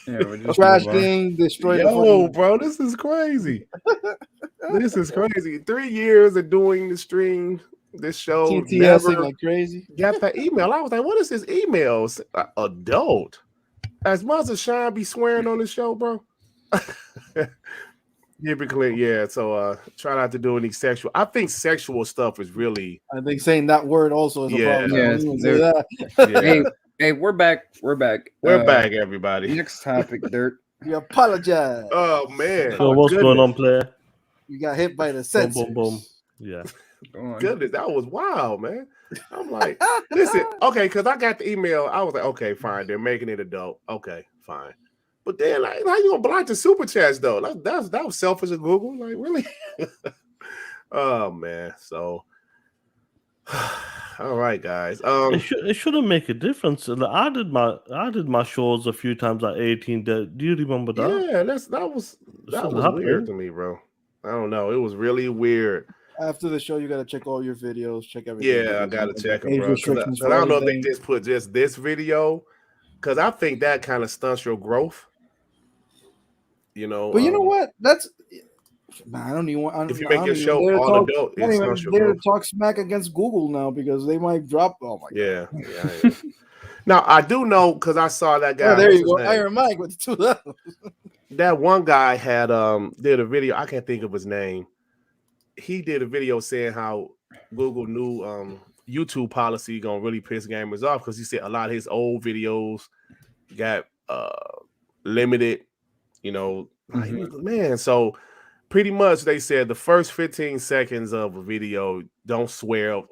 Yeah, we're just Trashing, destroy the fucking... bro, this is crazy. This is crazy. 3 years of doing the stream, this show, TTSing never like crazy. got that email. I was like, what is this email? Adult. As much as Sean be swearing on the show, bro. Typically, yeah. So try not to do any sexual. I think sexual stuff is really. I think saying that word also is a problem. Yeah, Don't even say that. Yeah. Hey, we're back. We're back. We're back, everybody. Next topic, Dirt. We apologize. Oh man. So what's going on, player? You got hit by the Boom, censors. boom, boom. Yeah. Go on. Goodness, that was wild, man. I'm like, listen, okay, because I got the email. I was like, okay, fine. They're making it adult. Okay, fine. But then, like, how you gonna block the super chats though? That was selfish of Google. Like, really? Oh man. So, all right, guys. It shouldn't make a difference. Like, I did my shows a few times at 18. Do you remember that? Yeah, that was weird to me, bro. I don't know. It was really weird. After the show, you got to check all your videos, check everything. Yeah, I gotta check them, Age bro. 'Cause restrictions I for don't know if they everything. just put just this video, because I think that kind of stunts your growth. You know, But you know what? That's... I don't even want... if you make your show all adult, I don't it even stunts your dare growth. talk smack against Google now because they might drop... Oh, my God. Yeah. Now, I do know, because I saw that guy. Oh, there what's you go. his name? Iron Mike with the 2 levels. That one guy had did a video. I can't think of his name. He did a video saying how Google new YouTube policy gonna really piss gamers off, because he said a lot of his old videos got limited. You know, man. So pretty much they said the first 15 seconds of a video don't swear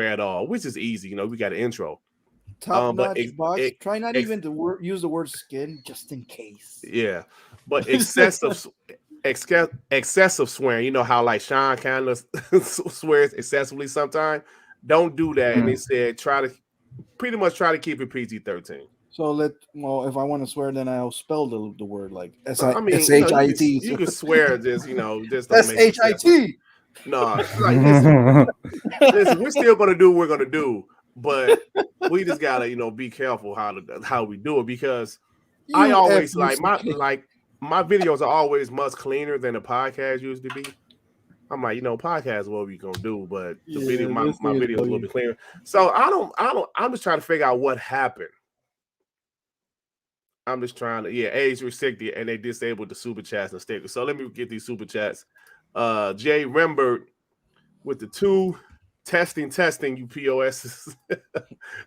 at all, which is easy. You know, we got an intro. Top-notch box. Try not even to use the word skin, just in case. Yeah, but excessive swearing. You know how like Sean kind of swears excessively sometimes. Don't do that. And they said try to keep it PG-13. So if I want to swear, then I'll spell the word like S-H-I-T. You can swear just just S-H-I-T. No, like listen, we're still gonna do what we're gonna do, but we just gotta be careful how we do it, because I always my videos are always much cleaner than a podcast used to be. I'm like, podcast is what we gonna do, but the video, my video is a little bit cleaner. So I'm just trying to figure out what happened. I'm just trying to, age restricted, and they disabled the super chats and stickers. So let me get these super chats. Jay Rembert with the 2, testing, you POSs.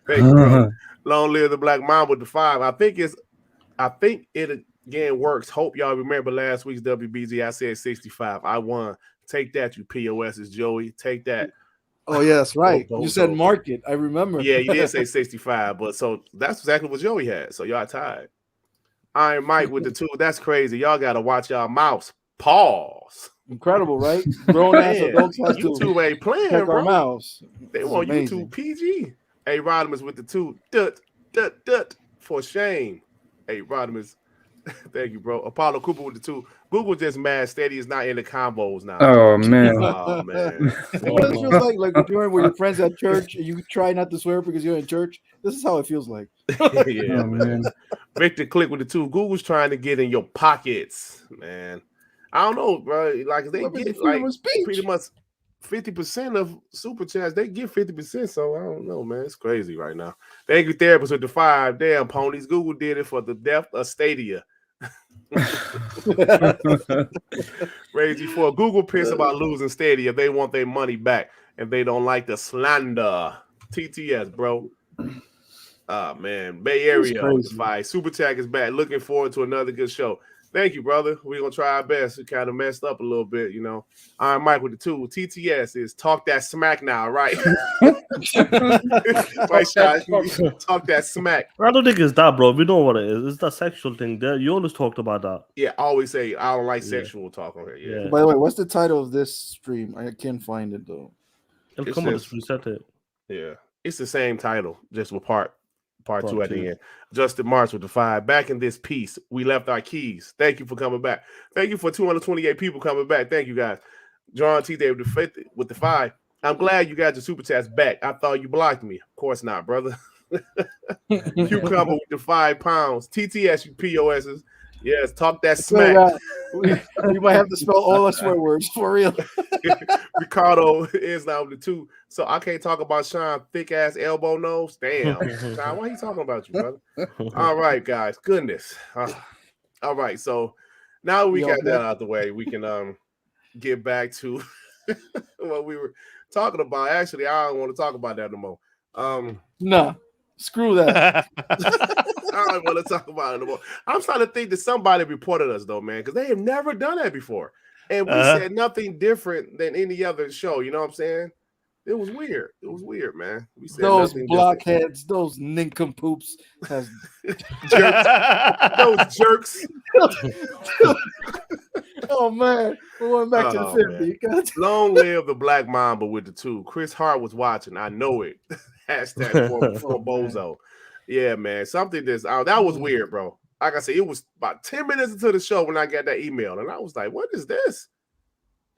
Thank you, bro. Long live the Black Mom with the 5. I think it again works. Hope y'all remember last week's WBG. I said 65. I won. Take that, you POSs, Joey. Take that. Oh, yeah, that's right. You said market. I remember. Yeah, you did say 65, but so that's exactly what Joey had. So y'all tied. Iron Mike with the 2. That's crazy. Y'all gotta watch y'all mouths. Pause. Incredible, right? Grown ass adults have to YouTube ain't playing, check bro. our mouths. They want amazing. YouTube PG. Hey, Rodimus with the 2. Dut. For shame. Hey, Rodimus. Thank you, bro. Apollo Cooper with the 2. Google just mad. Steady is not in the combos now. Oh man. Oh man. What it feels like you're with your friends at church and you try not to swear because you're in church. This is how it feels like. Yeah, man. Victor Click with the 2. Google's trying to get in your pockets, man. I don't know, bro. Like they get like pretty much 50% of super chats. They get 50%. So I don't know, man. It's crazy right now. Thank you, therapist with the 5. Damn, ponies. Google did it for the death of Stadia. Crazy for Google pissed about losing Stadia. They want their money back, and they don't like the slander. TTS, bro. Man, Bay Area fight. Super Tag is back. Looking forward to another good show. Thank you, brother. We're gonna try our best. We kind of messed up a little bit, I'm Mike with the 2. TTS is talk that smack now, right? Right, Shot. Talk that smack. I don't think it's that, bro. We know what it is. It's that sexual thing there. You always talked about that. Yeah, I always say I don't like sexual talk on here. Yeah. By the way, what's the title of this stream? I can't find it though. Come on, let's reset it. Yeah, it's the same title, just with part 2 at the end. Justin March with the 5. Back in this piece, we left our keys. Thank you for coming back. Thank you for 228 people coming back. Thank you, guys. John T. David with the 5. I'm glad you got your super chats back. I thought you blocked me. Of course not, brother. Cucumber with the 5 pounds. TTS, you POSs. Yes, talk that So, smack. we might have to spell all our swear words for real. Ricardo is now the 2. So I can't talk about Sean thick ass elbow nose. Damn. Sean, why are you talking about you, brother? All right, guys. Goodness. All right. So now we got that out of the way. We can get back to what we were talking about. Actually, I don't want to talk about that no more. Nah, screw that. I don't want to talk about it no more. I'm starting to think that somebody reported us though, man, because they have never done that before. And we said nothing different than any other show. You know what I'm saying? It was weird. It was weird, man. We said those nothing blockheads, those nincompoops, has jerks. Those jerks. Oh man, we went back to the 50. Long live the Black Mamba with the 2. Chris Hart was watching. I know it. Hashtag for Bozo. Yeah, man. Something that was weird, bro. Like I said, it was about 10 minutes into the show when I got that email, and I was like, "What is this?"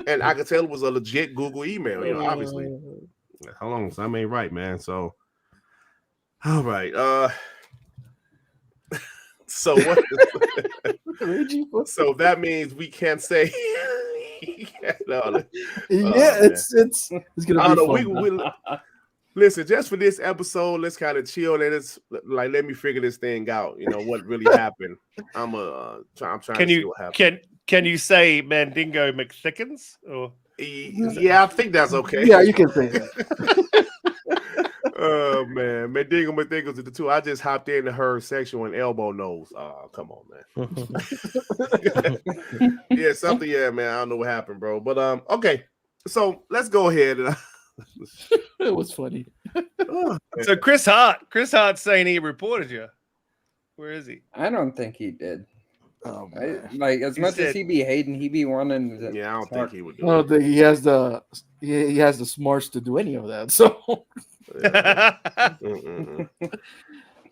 And I could tell it was a legit Google email. You know, obviously. How long? I ain't right, man. So, all right. So what? So that means we can't say. It's gonna be fun. Listen, just for this episode, let's kind of chill and it's like let me figure this thing out. You know what really happened. I'm trying to see what happened. Can you say Mandingo McThickens? Or yeah, I think that's okay. Yeah, you can say that. Oh man, Mandingo McThickens is the 2. I just hopped into her sexual and elbow nose. Oh, come on, man. Yeah, something. Yeah, man. I don't know what happened, bro. But okay. So let's go ahead and. It was funny. So Chris Hart's saying he reported you. Where is he? I don't think he did. Oh, like as much as he be hating, he be wanting. Yeah, I don't think he would do I don't think he has the smarts to do any of that. So,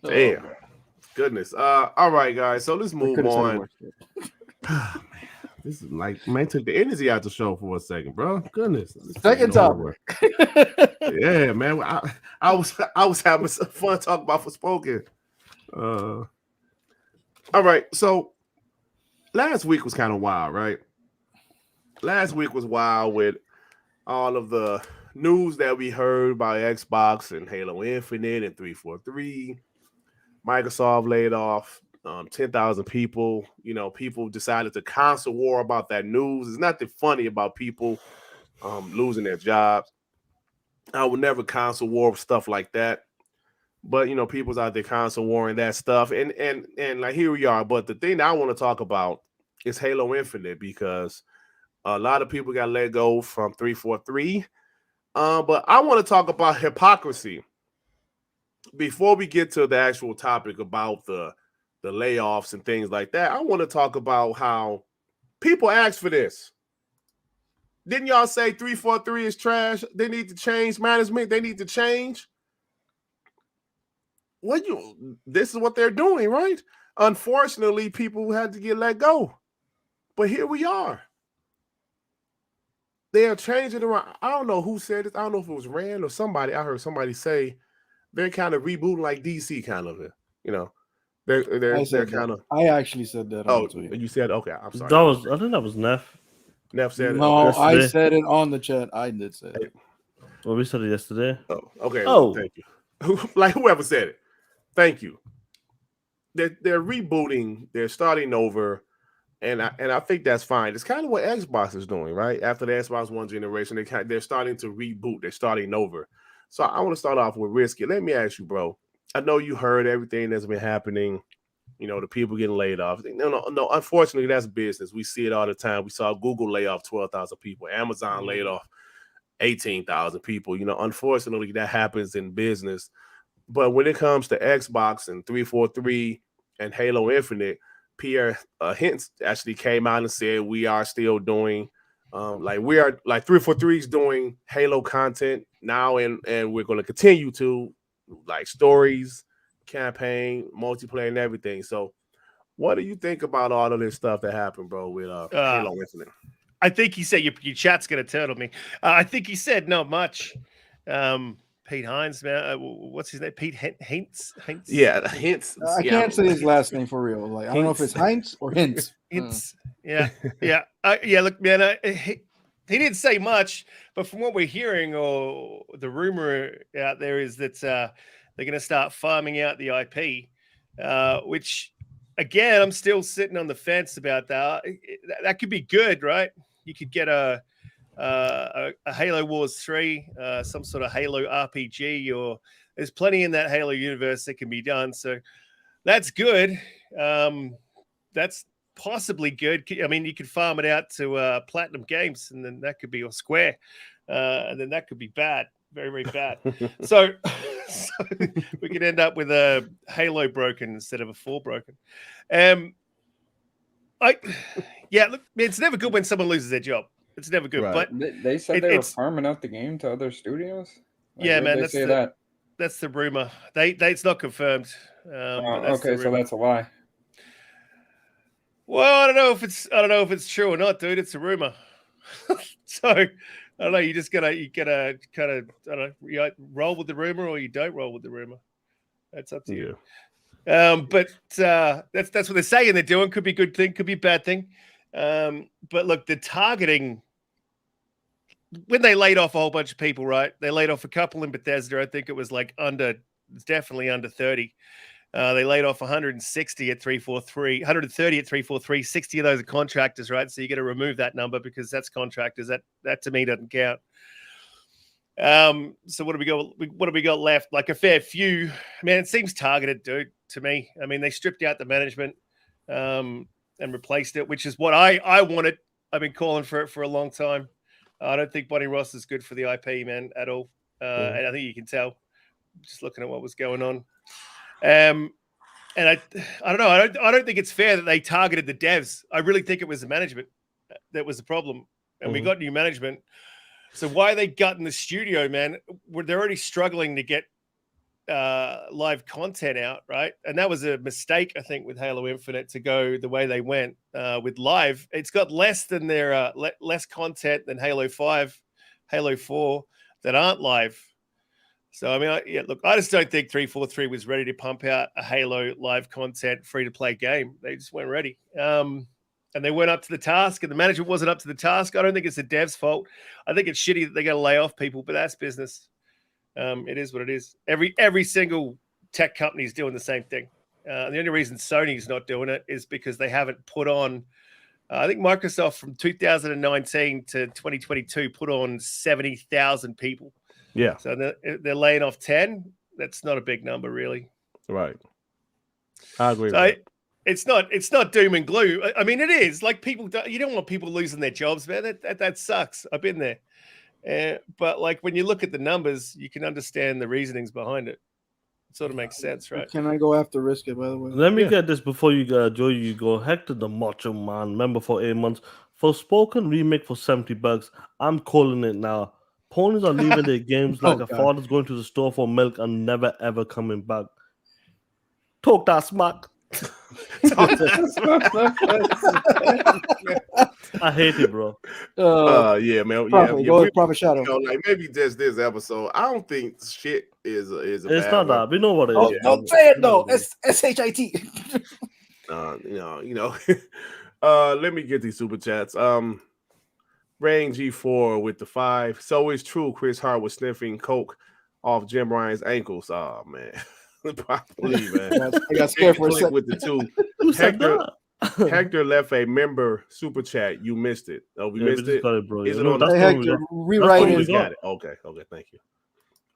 damn, goodness. All right, guys. So let's move on. This is like, man, took the energy out the show for a second, bro. Goodness. Second topic. Yeah, man. I was having some fun talking about Forspoken. All right. So last week was kind of wild, right? Last week was wild with all of the news that we heard about Xbox and Halo Infinite and 343. Microsoft laid off 10,000 people. You know, people decided to console war about that news. There's nothing funny about people losing their jobs. I would never console war with stuff like that. But, you know, people's out there console warring that stuff. And like, here we are. But the thing that I want to talk about is Halo Infinite, because a lot of people got let go from 343. But I want to talk about hypocrisy before we get to the actual topic about the layoffs and things like that. I want to talk about how people asked for this. Didn't y'all say 343 is trash? They need to change management. They need to change. This is what they're doing, right? Unfortunately, people had to get let go. But here we are. They are changing around. I don't know who said this. I don't know if it was Rand or somebody. I heard somebody say they're kind of rebooting like DC kind of, you know. They're kind of. I actually said that. Oh, you said okay. I'm sorry. I think that was Neff. Neff said it. No, I said it on the chat. I did say it. Well, we said it yesterday. Oh, okay. Oh, thank you. Like whoever said it. Thank you. They're rebooting. They're starting over, and I think that's fine. It's kind of what Xbox is doing, right? After the Xbox One generation, they're starting to reboot. They're starting over. So I want to start off with Risky. Let me ask you, bro. I know you heard everything that's been happening. You know, the people getting laid off. No. Unfortunately, that's business. We see it all the time. We saw Google lay off 12,000 people. Amazon laid off 18,000 people. You know, unfortunately, that happens in business. But when it comes to Xbox and 343 and Halo Infinite, Pierre Hintz actually came out and said we are still doing, 343 is doing Halo content now, and we're going to continue to, like, stories, campaign, multiplayer, and everything. So what do you think about all of this stuff that happened, bro, with Halo Infinite? I think he said your chat's going to turtle me. I think he said not much. Pete Hines, man. What's his name? Pete Hintz? Yeah, Hints. I can't say his last name for real. Like I don't know if it's Heinz or Hintz. Hintz. Yeah. Look, man, he didn't say much, but from what we're hearing, or the rumor out there is that they're going to start farming out the IP, which, again, I'm still sitting on the fence about that. That could be good, right? You could get a Halo Wars 3, some sort of Halo RPG, or there's plenty in that Halo universe that can be done. So that's good. That's possibly good. I mean, you could farm it out to Platinum Games, and then that could be, or Square, and then that could be bad, very, very bad. so we could end up with a Halo broken instead of a 4 broken. Look, it's never good when someone loses their job. It's never good. Right. But They said they were farming out the game to other studios. Yeah, man. That's the rumor. It's not confirmed. Okay, so that's a lie. Well, I don't know if it's true or not, dude. It's a rumor. So I don't know. You gotta kind of, I don't know, you roll with the rumor or you don't roll with the rumor. That's up to you. But that's what they're saying they're doing. Could be a good thing, could be a bad thing. But look, the targeting, when they laid off a whole bunch of people, right? They laid off a couple in Bethesda. I think it was like definitely under 30. They laid off 160 at 343, 130 at 343. 60 of those are contractors, right? So you got to remove that number because that's contractors. That to me doesn't count. So what do we got left? Like a fair few. Man, it seems targeted, dude, to me. I mean, they stripped out the management and replaced it, which is what I wanted. I've been calling for it for a long time. I don't think Bonnie Ross is good for the IP, man, at all. And I think you can tell just looking at what was going on. And I don't know. I don't think it's fair that they targeted the devs. I really think it was the management that was the problem. And we got new management. So why are they gutting the studio, man? They're already struggling to get live content out, right? And that was a mistake, I think, with Halo Infinite to go the way they went with live. It's got less than their less content than Halo 5, Halo 4 that aren't live. So I mean, I just don't think 343 was ready to pump out a Halo live content free to play game. They just weren't ready. And they weren't up to the task, and the management wasn't up to the task. I don't think it's the devs' fault. I think it's shitty that they got to lay off people, but that's business. It is what it is. Every single tech company is doing the same thing. The only reason Sony's not doing it is because they haven't put on. I think Microsoft from 2019 to 2022 put on 70,000 people. Yeah. So they're laying off 10. That's not a big number, really. Right. I agree. So it's not doom and gloom. I mean, it is. Like you don't want people losing their jobs, man. That sucks. I've been there. But like when you look at the numbers, you can understand the reasonings behind it. It sort of makes sense, right? Can I go after Riska, by the way? Let me get this before you go, Joe. You go. Hector the Macho Man, member for 8 months. Forspoken remake for $70. I'm calling it now. Ponies are leaving their games like a father's going to the store for milk and never ever coming back. Talk that smack. I hate it, bro. Yeah, man. Go with Prophet Shadow. Like maybe just this episode. I don't think shit is a It's bad not that. We know what it is. Don't say it though. SHIT. Let me get these super chats. Rain G4 with the 5. So it's true. Chris Hart was sniffing coke off Jim Ryan's ankles. Oh man. Probably, man. I got scared for a second. With the 2. Hector left a member super chat. You missed it. Oh, we missed it. Bro. Is it on the Hector, rewrite it. Got it. Okay, thank you.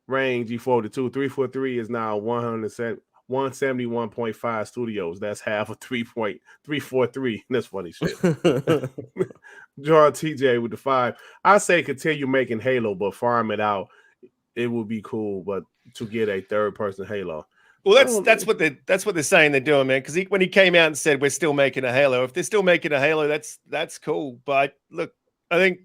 Rain G4 to 2. 343 is now 171.5 studios. That's half of 3.343. That's funny shit. John TJ with the 5. I say continue making Halo, but farm it out. It would be cool, but to get a third person Halo. Well, that's what they're saying they're doing, man. Because when he came out and said we're still making a Halo, if they're still making a Halo, that's cool. But look, I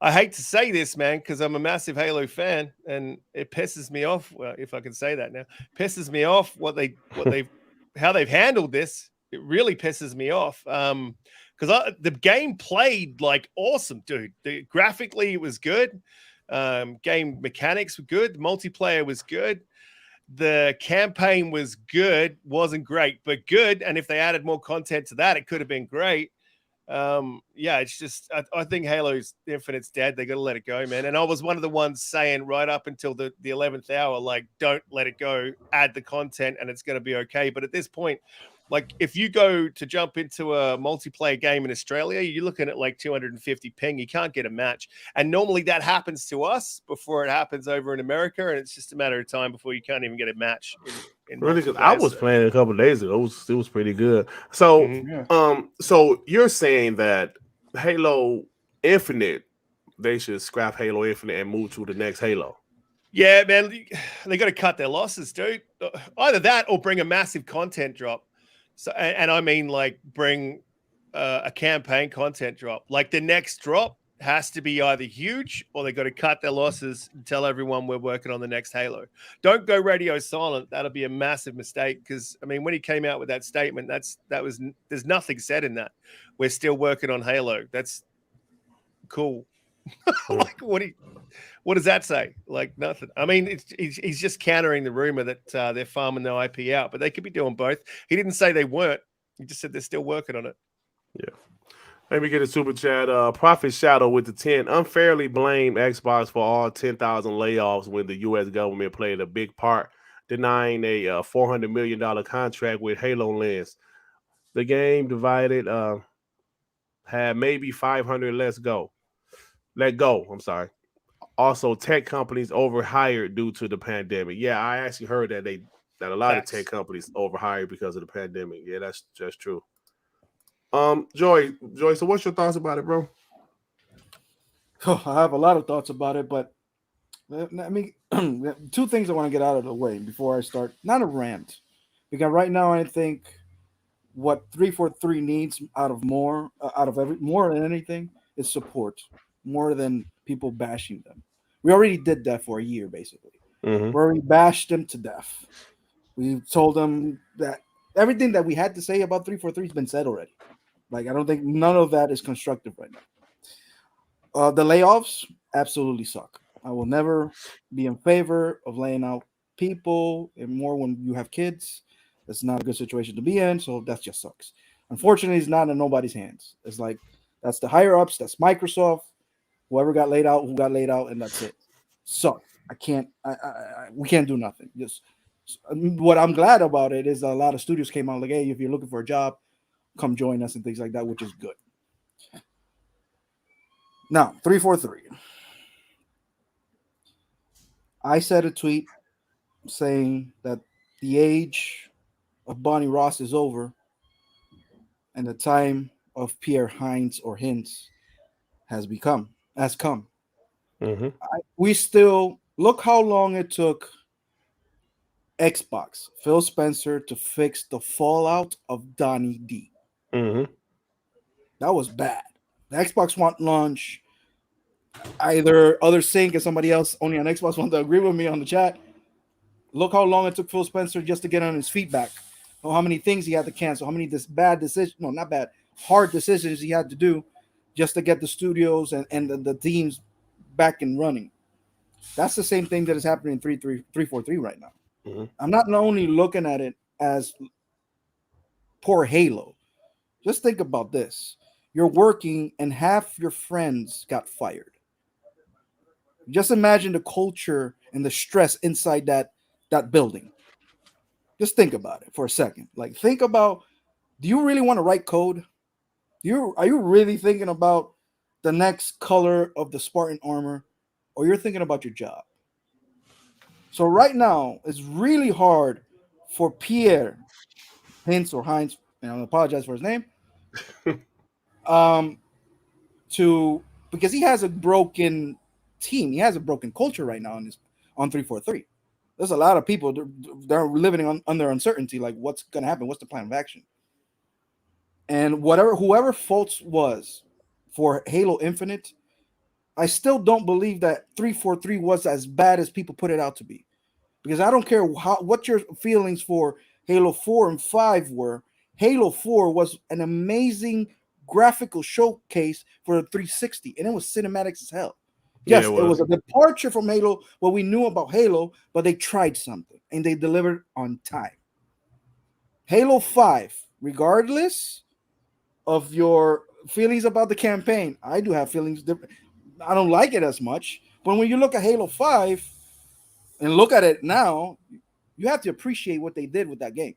hate to say this, man, because I'm a massive Halo fan, and it pisses me off. Well, if I can say that now, pisses me off how they've handled this. It really pisses me off. Because the game played like awesome, dude. Graphically, it was good. Game mechanics were good. The multiplayer was good. The campaign was good. Wasn't great, but good. And if they added more content to that, it could have been great. It's just I think Halo's Infinite's dead. They got to let it go, man. And I was one of the ones saying right up until the 11th hour, like, don't let it go. Add the content, and it's going to be okay. But at this point, like, if you go to jump into a multiplayer game in Australia, you're looking at like 250 ping. You can't get a match. And normally that happens to us before it happens over in America. And it's just a matter of time before you can't even get a match. Really, because I was playing a couple of days ago. It was pretty good. So, so you're saying that Halo Infinite, they should scrap Halo Infinite and move to the next Halo. Yeah, man. They got to cut their losses, dude. Either that or bring a massive content drop. So, and I mean, like, bring a campaign content drop. Like, the next drop has to be either huge or they got to cut their losses and tell everyone we're working on the next Halo. Don't go radio silent. That'll be a massive mistake. Because I mean, when he came out with that statement, there's nothing said in that. We're still working on Halo. That's cool. Like, what does that say? Like, nothing. I mean, he's just countering the rumor that they're farming their IP out, but they could be doing both. He didn't say they weren't. He just said they're still working on it. Yeah. Let me get a super chat. Prophet Shadow with the 10. Unfairly blame Xbox for all 10,000 layoffs when the U.S. government played a big part, denying a $400 million contract with Halo Lens. The game divided had maybe 500 let go. I'm sorry. Also, tech companies overhired due to the pandemic. Yeah, I actually heard that a lot of tech companies overhired because of the pandemic. Yeah, that's just true. Joy, so what's your thoughts about it, bro? Oh, I have a lot of thoughts about it, but I mean, two things I want to get out of the way before I start. Not a rant, because right now I think what 343 needs more than anything is support, more than people bashing them. We already did that for a year, basically. Mm-hmm. We already bashed them to death. We told them that everything that we had to say about 343 has been said already. Like, I don't think none of that is constructive right now. The layoffs absolutely suck. I will never be in favor of laying out people, and more when you have kids. That's not a good situation to be in, so that just sucks. Unfortunately, it's not in nobody's hands. It's like, that's the higher ups, that's Microsoft, who got laid out, and that's it. So we can't do nothing. Just what I'm glad about it is a lot of studios came out like, hey, if you're looking for a job, come join us and things like that, which is good. Now, 343. I said a tweet saying that the age of Bonnie Ross is over and the time of Pierre Hines or Hintz has come. Mm-hmm. We still look how long it took Xbox, Phil Spencer, to fix the fallout of Donnie D. Mm-hmm. That was bad. The Xbox One launch, either other sync and somebody else only on Xbox want to agree with me on the chat. Look how long it took Phil Spencer just to get on his feet back. Or how many things he had to cancel, how many hard decisions he had to do just to get the studios and the teams back and running. That's the same thing that is happening in 343 right now. Mm-hmm. I'm not only looking at it as poor Halo. Just think about this. You're working and half your friends got fired. Just imagine the culture and the stress inside that building. Just think about it for a second. Like, think about, do you really want to write code? Are you really thinking about the next color of the Spartan armor, or you're thinking about your job? So right now, it's really hard for Pierre Hintz or Heinz, and I apologize for his name, because he has a broken team. He has a broken culture right now on 343. There's a lot of people that are living under uncertainty, like what's going to happen, what's the plan of action. And whoever fault was for Halo Infinite, I still don't believe that 343 was as bad as people put it out to be. Because I don't care what your feelings for Halo 4 and 5 were. Halo 4 was an amazing graphical showcase for the 360, and it was cinematics as hell. Yes, it was a departure from Halo, what we knew about Halo, but they tried something and they delivered on time. Halo 5, regardless of your feelings about the campaign, I do have feelings. I don't like it as much. But when you look at Halo 5 and look at it now, you have to appreciate what they did with that game.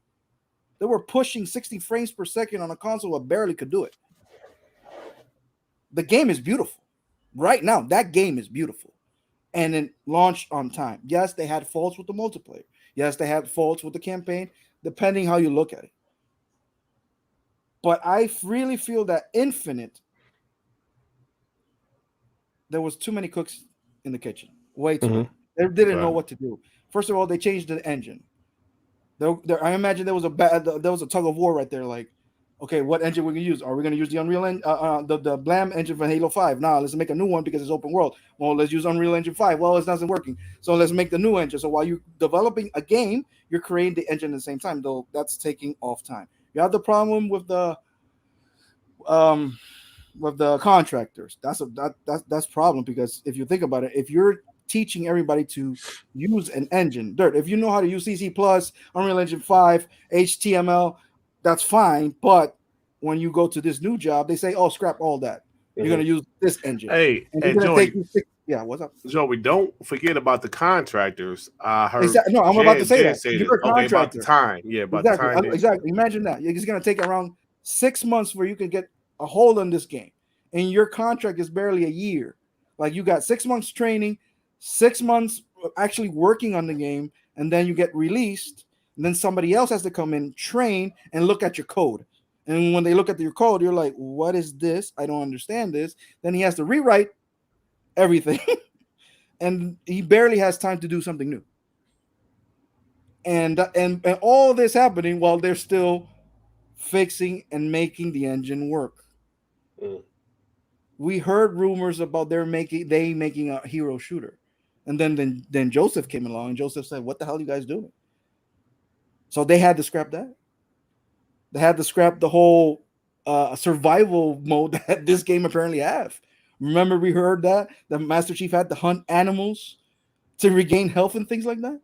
They were pushing 60 frames per second on a console that barely could do it. The game is beautiful. Right now, that game is beautiful. And it launched on time. Yes, they had faults with the multiplayer. Yes, they had faults with the campaign, depending how you look at it. But I really feel that Infinite, there was too many cooks in the kitchen. Way too many. They didn't know what to do. First of all, they changed the engine. I imagine there was a tug of war right there. Like, okay, what engine we're gonna use? Are we gonna use the Unreal the Blam engine for Halo 5? Nah, let's make a new one because it's open world. Well, let's use Unreal Engine 5. Well, it doesn't working. So let's make the new engine. So while you're developing a game, you're creating the engine at the same time, though that's taking off time. You have the problem with the contractors. That's a problem, because if you think about it, if you're teaching everybody to use an engine, Durt, if you know how to use CC Plus, Unreal Engine 5, HTML, that's fine. But when you go to this new job, they say, "Oh, scrap all that. You're gonna use this engine." Hey, Joey, what's up, Joey? Don't forget about the contractors. I heard. Exactly. No, I'm about to say that. You're a contractor. About the time. Yeah, about exactly. the time. Exactly. Imagine that. It's gonna take around 6 months where you can get a hold on this game, and your contract is barely a year. Like, you got 6 months training, 6 months actually working on the game, and then you get released, and then somebody else has to come in, train, and look at your code. And when they look at your code, you're like, "What is this? I don't understand this." Then he has to rewrite everything, and he barely has time to do something new. And all this happening while they're still fixing and making the engine work. We heard rumors about they making a hero shooter, and then Joseph came along, and Joseph said, "What the hell are you guys doing?" So they had to scrap that. They had to scrap the whole survival mode that this game apparently have. Remember, we heard that the Master Chief had to hunt animals to regain health and things like that.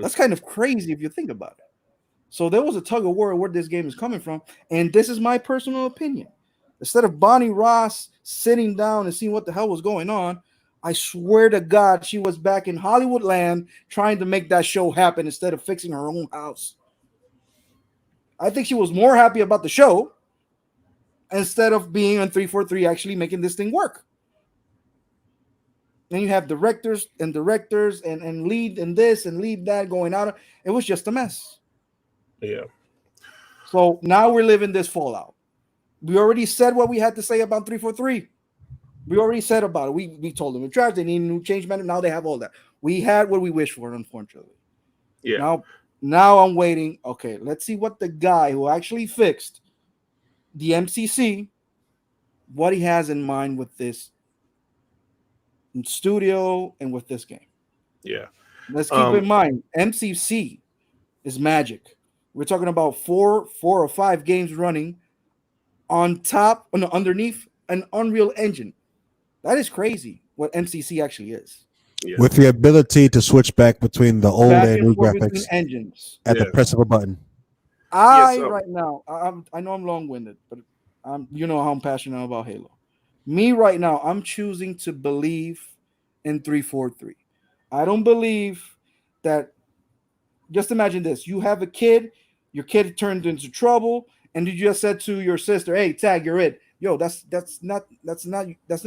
That's kind of crazy if you think about it. So there was a tug of war where this game is coming from, and this is my personal opinion. Instead of Bonnie Ross sitting down and seeing what the hell was going on, I swear to God, she was back in Hollywood land trying to make that show happen instead of fixing her own house. I think she was more happy about the show instead of being on 343 actually making this thing work. Then you have directors and lead and this and lead that going out. It was just a mess. Yeah. So now we're living this fallout. We already said what we had to say about 343. We already said about it. We told them to trash. They need a new change management. Now they have all that. We had what we wished for, unfortunately. Yeah. Now I'm waiting. Okay, let's see what the guy who actually fixed the MCC, what he has in mind with this studio and with this game. Yeah. Let's keep in mind, MCC is magic. We're talking about four or five games running underneath an Unreal Engine. That is crazy what MCC actually is. Yeah. With the ability to switch back between the old and new graphics engines at the press of a button. Right now, I know I'm long-winded, but you know how I'm passionate about Halo. Me right now, I'm choosing to believe in 343. I don't believe that. Just imagine this: you have a kid, your kid turned into trouble, and you just said to your sister, "Hey, Tag, you're it." Yo, that's not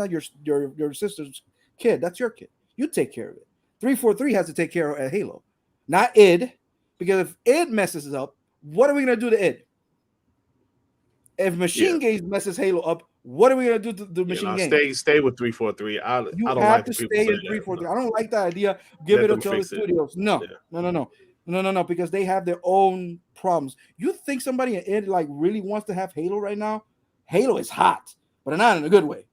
your sister's kid. That's your kid. You take care of it. 343 has to take care of Halo, not id, because if id messes it up, what are we gonna do to id? If Machine Games messes Halo up, what are we gonna do to the Machine Games? Stay with 343. I don't have like to stay in 343. I don't like that idea. Give it to other studios. No, because they have their own problems. You think somebody in id like really wants to have Halo right now? Halo is hot, but not in a good way.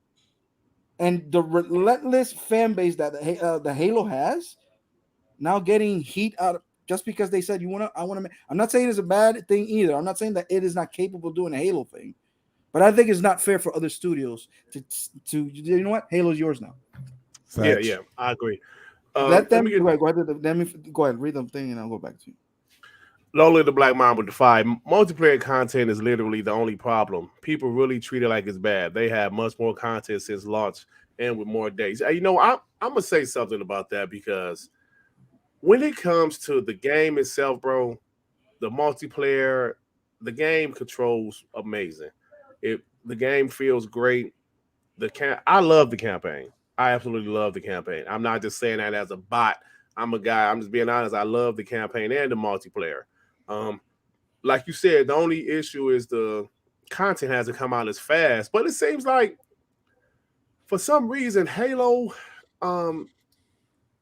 And the relentless fan base that the Halo has, now getting heat out of, just because they said I want to. I'm not saying it's a bad thing either. I'm not saying that it is not capable of doing a Halo thing, but I think it's not fair for other studios to you know what? Halo's yours now. Yeah, I agree. Let them go ahead, read the thing, and I'll go back to you. Lonely the Black Mamba Defy. Multiplayer content is literally the only problem. People really treat it like it's bad. They have much more content since launch and with more days. I'm gonna say something about that, because when it comes to the game itself, bro, the multiplayer, the game controls amazing. The game feels great. I love the campaign. I absolutely love the campaign. I'm not just saying that as a bot. I'm just being honest. I love the campaign and the multiplayer. Like you said, the only issue is the content hasn't come out as fast. But it seems like for some reason, Halo,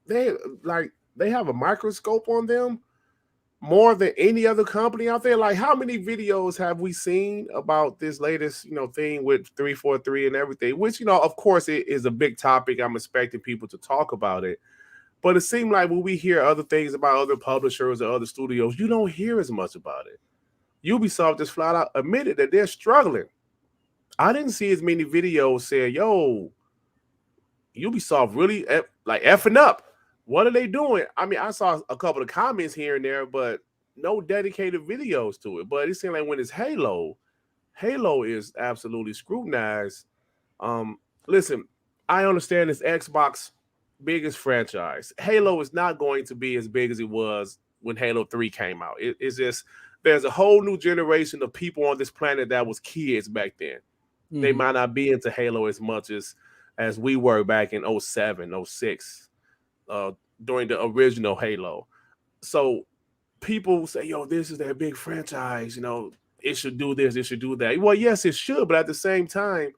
they have a microscope on them more than any other company out there. Like, how many videos have we seen about this latest, thing with 343 and everything? Which, of course, it is a big topic. I'm expecting people to talk about it. But it seemed like when we hear other things about other publishers or other studios, you don't hear as much about it. Ubisoft just flat out admitted that they're struggling. I didn't see as many videos saying, yo, Ubisoft really effing up. What are they doing? I mean, I saw a couple of comments here and there, but no dedicated videos to it. But it seems like when it's Halo is absolutely scrutinized. Listen, I understand it's Xbox biggest franchise. Halo is not going to be as big as it was when Halo 3 came out. It's just, there's a whole new generation of people on this planet that was kids back then. Mm-hmm. They might not be into Halo as much as we were back in 07, 06. During the original Halo. So people say, yo, this is their big franchise, it should do this, it should do that. Well, yes, it should, but at the same time,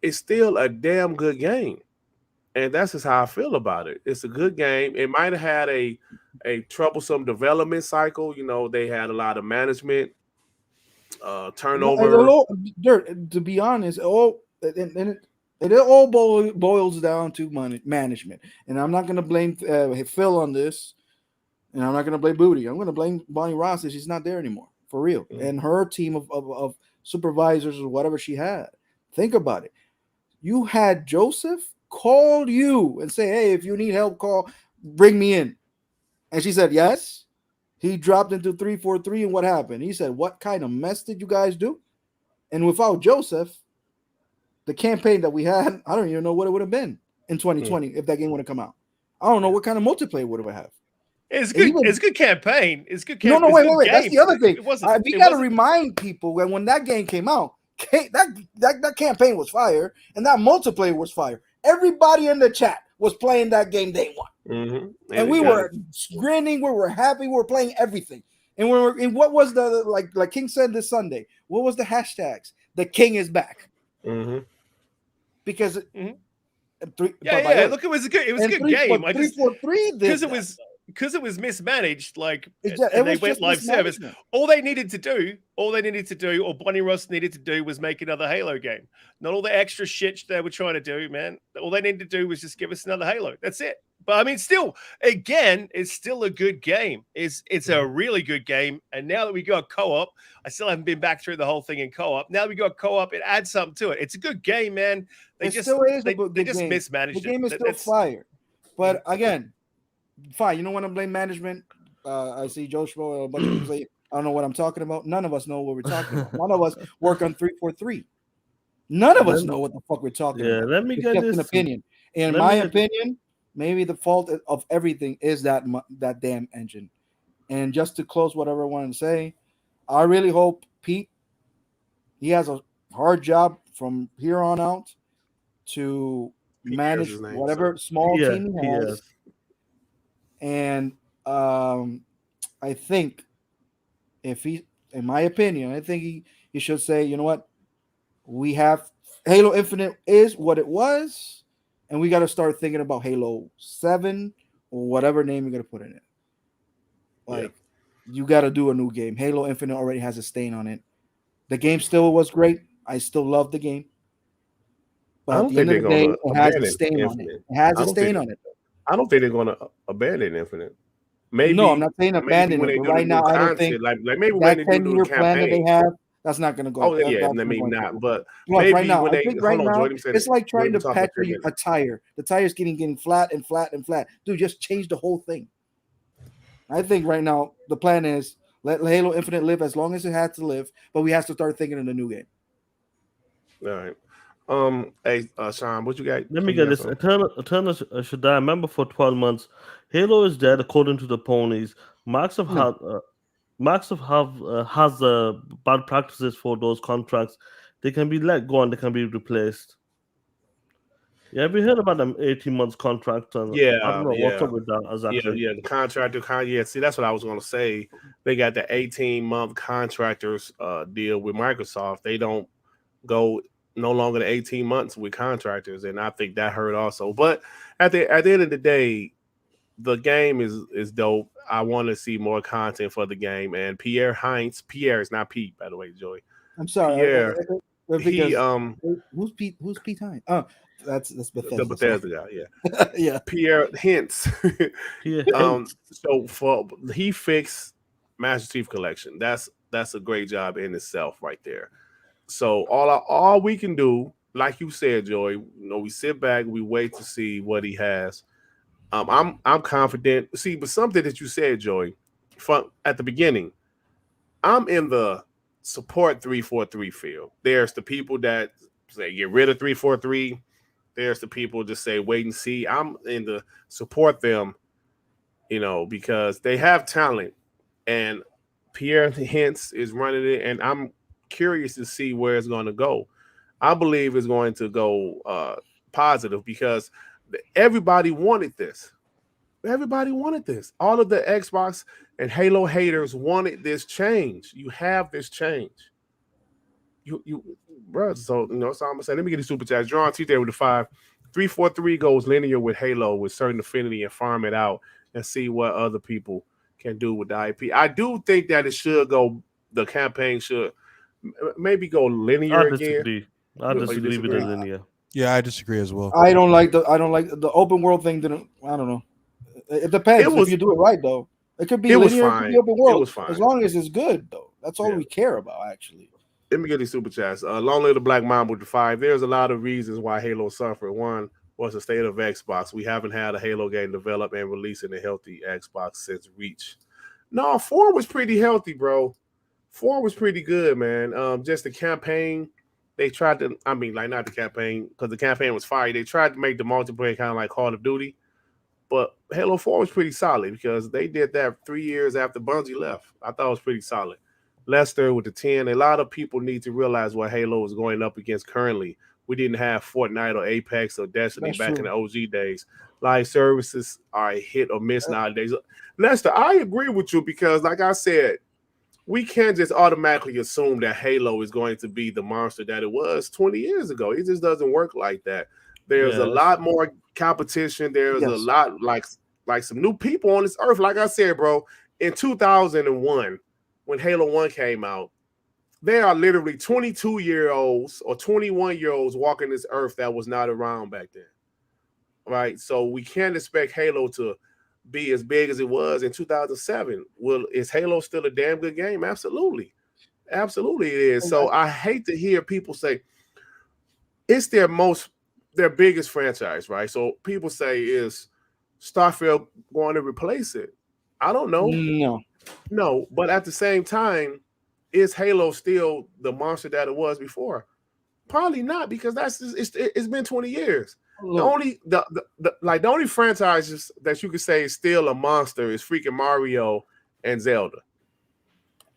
it's still a damn good game. And that's just how I feel about it. It's a good game. It might have had a troublesome development cycle. They had a lot of management turnover. To be honest, it all boils down to management. And I'm not going to blame Phil on this. And I'm not going to blame Booty. I'm going to blame Bonnie Ross if she's not there anymore. For real. Mm-hmm. And her team of supervisors or whatever she had. Think about it. You had Joseph call you and say, hey, if you need help, bring me in. And she said, yes. He dropped into 343, and what happened? He said, what kind of mess did you guys do? And without Joseph, the campaign that we had, I don't even know what it would have been in 2020 if that game would have come out. I don't know what kind of multiplayer would have had. It's good. It's a good campaign. It's good campaign. No, wait. That's the other thing. We got to remind people that when that game came out, that campaign was fire and that multiplayer was fire. Everybody in the chat was playing that game day one, and we were grinning. We were happy. We were playing everything. And what was the like King said this Sunday? What was the hashtags? The King is back. Mm-hmm. Because look, it was a good game. Because it was mismanaged, and they went live service. All they needed to do, or Bonnie Ross needed to do, was make another Halo game. Not all the extra shit they were trying to do, man. All they needed to do was just give us another Halo. That's it. But I mean, still, again, it's still a good game. It's a really good game. And now that we got co-op, I still haven't been back through the whole thing in co-op. Now that we got co-op, it adds something to it. It's a good game, man. They just mismanaged it. The game is still fire. But again, fine. You don't want to blame management. I see Joe Schmo, a bunch of people say, I don't know what I'm talking about. None of us know what we're talking about. None of us work on 343. None of us know what the fuck we're talking about. Let me get this. An opinion. In my opinion, maybe the fault of everything is that damn engine. And just to close whatever I want to say, I really hope Pete, he has a hard job from here on out to manage whatever small team he has. And I think in my opinion, I think he should say, you know what? We have Halo Infinite is what it was, and we got to start thinking about Halo 7 or whatever name you're going to put in it. You got to do a new game. Halo Infinite already has a stain on it. The game still was great. I still love the game. But at the end of the day, it has a stain on it. It has a stain on it. I don't think they're going to abandon Infinite. Maybe no, I'm not saying abandon it. But right now, I don't think maybe when they do the campaign, plan that they have, That's not going to go. Oh that, yeah, that's I mean not, but look, maybe right now, when I they think right hold on, now Jordan said it's like trying to Jordan talk patch a tire. The tire's getting flat and flat and flat. Dude, just change the whole thing. I think right now the plan is let Halo Infinite live as long as it has to live, but we have to start thinking in a new game. All right. Hey, Sean, what you got? Let me get this. Eternal should die. Remember, for 12 months, Halo is dead according to the ponies. Microsoft has bad practices for those contracts. They can be let go and they can be replaced. Yeah, have you heard about them 18 months contract? And yeah, I don't know what's up with that exactly. Yeah, the contractor. Yeah, see, that's what I was going to say. They got the 18-month contractors deal with Microsoft. They don't go no longer than 18 months with contractors, and I think that hurt also. But at the end of the day, the game is dope. I want to see more content for the game. And Pierre is not Pete, by the way, Joey. I'm sorry, Pierre. Who's Pete Hines? Oh, that's Bethesda. The Bethesda guy, yeah. Yeah. Pierre Hintz. So he fixed Master Chief Collection. That's a great job in itself right there. So all we can do, like you said, Joey, we sit back, we wait to see what he has. I'm confident. See, but something that you said, Joey, from at the beginning, I'm in the support 343 field. There's the people that say get rid of 343. There's the people just say wait and see. I'm in the support them, because they have talent, and Pierre Hintz is running it, and I'm curious to see where it's going to go. I believe it's going to go positive because everybody wanted this. Everybody wanted this. All of the Xbox and Halo haters wanted this change. You have this change. Bro. So so I'm gonna say, let me get the super chat. John T there with the 5. 343 goes linear with Halo with certain affinity and farm it out and see what other people can do with the IP. I do think that it should go. The campaign should maybe go linear again. I disagree with the linear. Yeah, I disagree as well. I don't like the open world thing. I don't know. It depends if you do it right, though. It could be linear, it could be open world. It was fine. As long as it's good, though. That's all we care about, actually. Let me get these super chats. Long live the Black Mamba with the 5. There's a lot of reasons why Halo suffered. One was the state of Xbox. We haven't had a Halo game developed and released in a healthy Xbox since Reach. No, 4 was pretty healthy, bro. 4 was pretty good, man. Just the campaign. They tried to, not the campaign, because the campaign was fire. They tried to make the multiplayer kind of like Call of Duty. But Halo 4 was pretty solid because they did that 3 years after Bungie left. I thought it was pretty solid. Lester with the 10. A lot of people need to realize what Halo is going up against currently. We didn't have Fortnite or Apex or Destiny back in the OG days. Live services are a hit or miss nowadays. Lester, I agree with you because, like I said, we can't just automatically assume that Halo is going to be the monster that it was 20 years ago. It just doesn't work like that. There's a lot more competition. There's a lot like some new people on this earth. Like I said, bro, in 2001, when Halo 1 came out, there are literally 22-year-olds or 21-year-olds walking this earth that was not around back then. Right? So we can't expect Halo to be as big as it was in 2007. Well, is Halo still a damn good game? Absolutely. Absolutely it is. So I hate to hear people say it's their biggest franchise, right? So people say, is Starfield going to replace it? I don't know. No, but at the same time, is Halo still the monster that it was before? Probably not, because it's been 20 years. The only franchises that you could say is still a monster is freaking Mario and Zelda.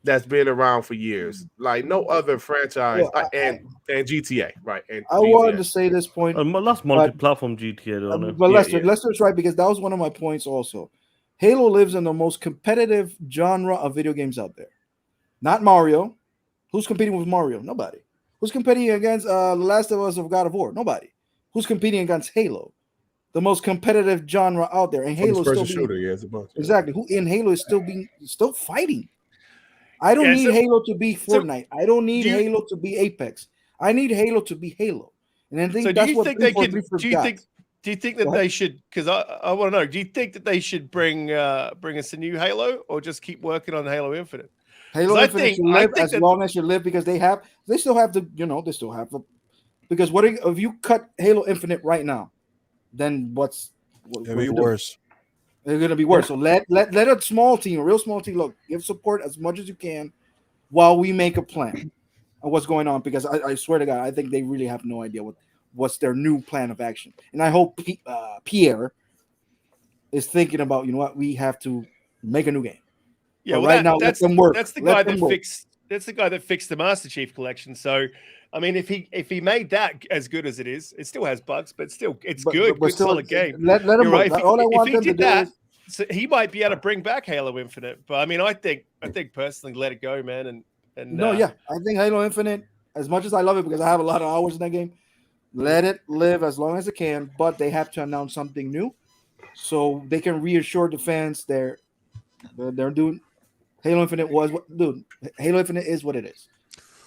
That's been around for years. Like no other franchise, and GTA, right? And I wanted to say this point. That's multi-platform GTA, though. But Lester's right, because that was one of my points also. Halo lives in the most competitive genre of video games out there. Not Mario. Who's competing with Mario? Nobody. Who's competing against The Last of Us of God of War? Nobody. Who's competing against Halo? The most competitive genre out there. And Halo is still shooter, it's a bunch. Exactly. Who in Halo is still fighting. I don't need Halo to be Fortnite. I don't need Halo to be Apex. I need Halo to be Halo. And I think that's what do you think that they should, because I want to know, do you think that they should bring us a new Halo or just keep working on Halo Infinite? Halo Infinite should live as long as you live, because they still have the because if you cut Halo Infinite right now, then it'll be worse. It's gonna be worse. So let a small team, a real small team, give support as much as you can while we make a plan of what's going on, because I swear to God, I think they really have no idea what's their new plan of action. And I hope Pierre is thinking about, we have to make a new game. Yeah, well, right now, let them work. That's the guy that fixed. That's the guy that fixed the Master Chief Collection. So, I mean, if he made that as good as it is, it still has bugs, but it's good. But still, solid game. Let him work. All I want them to do is, so he might be able to bring back Halo Infinite. But I mean, I think personally, let it go, man. And I think Halo Infinite, as much as I love it because I have a lot of hours in that game, let it live as long as it can. But they have to announce something new, so they can reassure the fans they're doing. Halo Infinite Halo Infinite is what it is.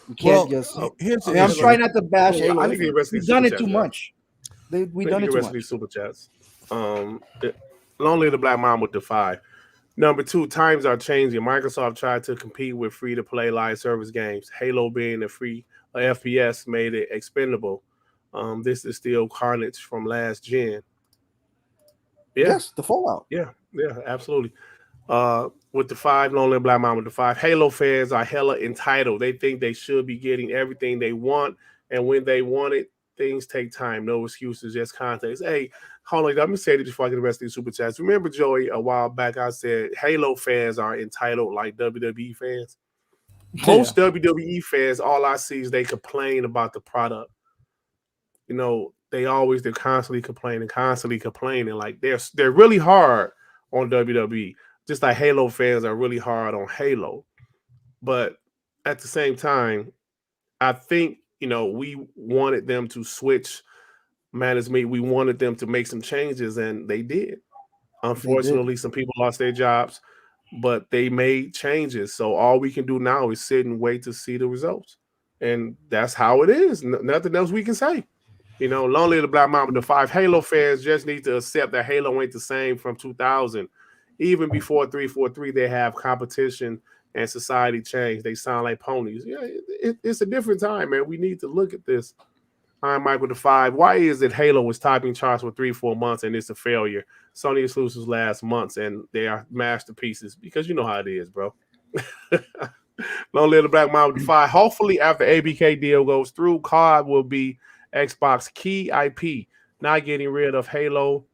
You can't I'm trying not to bash Halo. We've done it too much. We've done it too much. Super chats. Long live the Black Mom with the 5. Number 2, times are changing. Microsoft tried to compete with free-to-play live service games. Halo being a free FPS made it expendable. This is still carnage from last gen. Yeah. Yes, the Fallout. Yeah, absolutely. With the 5, Long Live Black Mom with the 5. Halo fans are hella entitled. They think they should be getting everything they want, and when they want it, things take time. No excuses, just context. Hey, hold on. Let me say this before I get the rest of these super chats. Remember, Joey, a while back I said Halo fans are entitled like WWE fans. Most WWE fans, all I see is they complain about the product. They're constantly complaining. Like they're really hard on WWE. Just like Halo fans are really hard on Halo. But at the same time, I think, we wanted them to switch management. We wanted them to make some changes, and they did. Unfortunately, some people lost their jobs, but they made changes. So all we can do now is sit and wait to see the results. And that's how it is. Nothing else we can say. Long live the Black Mama, the 5. Halo fans just need to accept that Halo ain't the same from 2000. Even before 343, they have competition and society change. They sound like ponies. Yeah, it's a different time, man. We need to look at this. I'm Michael the 5. Why is it Halo was topping charts for 3-4 months and it's a failure? Sony exclusives last months and they are masterpieces, because you know how it is, bro. Long live the Black Mom with the 5. Hopefully, after ABK deal goes through, COD will be Xbox key IP. Not getting rid of Halo.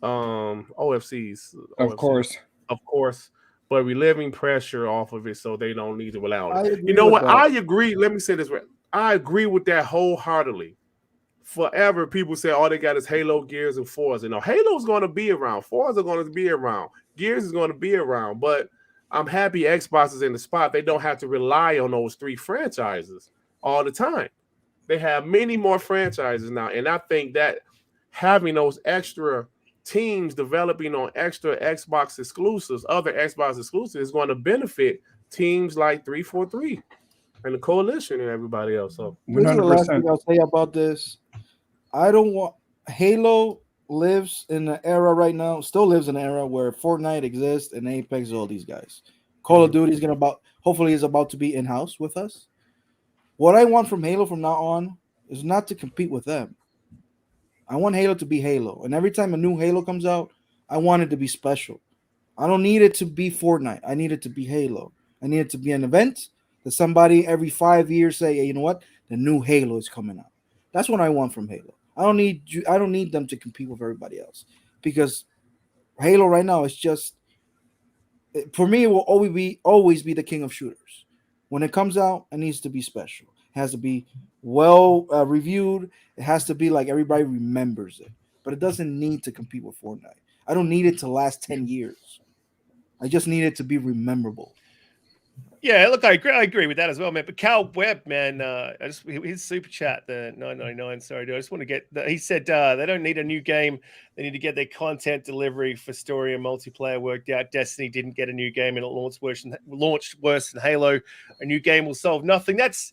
OFCs, of course, but reliving pressure off of it so they don't need to allow it. You know what? I agree. Let me say this right. I agree with that wholeheartedly. Forever, people say all they got is Halo, Gears, and Forza. No, Halo's going to be around. Forza going to be around. Gears is going to be around. But I'm happy Xbox is in the spot. They don't have to rely on those 3 franchises all the time. They have many more franchises now, and I think that having those extra teams developing on extra Xbox exclusives, other Xbox exclusives, is going to benefit teams like 343 and the coalition and everybody else. So this is the last thing I'll say about this. I don't want Halo lives in an era right now, still lives in an era where Fortnite exists and Apex, all these guys. Call of Duty is hopefully is about to be in-house with us. What I want from Halo from now on is not to compete with them. I want Halo to be Halo. And every time a new Halo comes out, I want it to be special. I don't need it to be Fortnite. I need it to be Halo. I need it to be an event that somebody every 5 years say, hey, you know what? The new Halo is coming out. That's what I want from Halo. I don't need them to compete with everybody else, because Halo right now is just, for me, it will always be the king of shooters. When it comes out, it needs to be special. It has to be well reviewed. It has to be like everybody remembers it, but it doesn't need to compete with Fortnite. I don't need it to last 10 years. I just need it to be rememberable. Yeah, look, I agree with that as well, man. But Cal Webb, man, his super chat, the 999. Sorry, dude, I just want to get. He said they don't need a new game; they need to get their content delivery for story and multiplayer worked out. Destiny didn't get a new game, and it launched worse than Halo. A new game will solve nothing. That's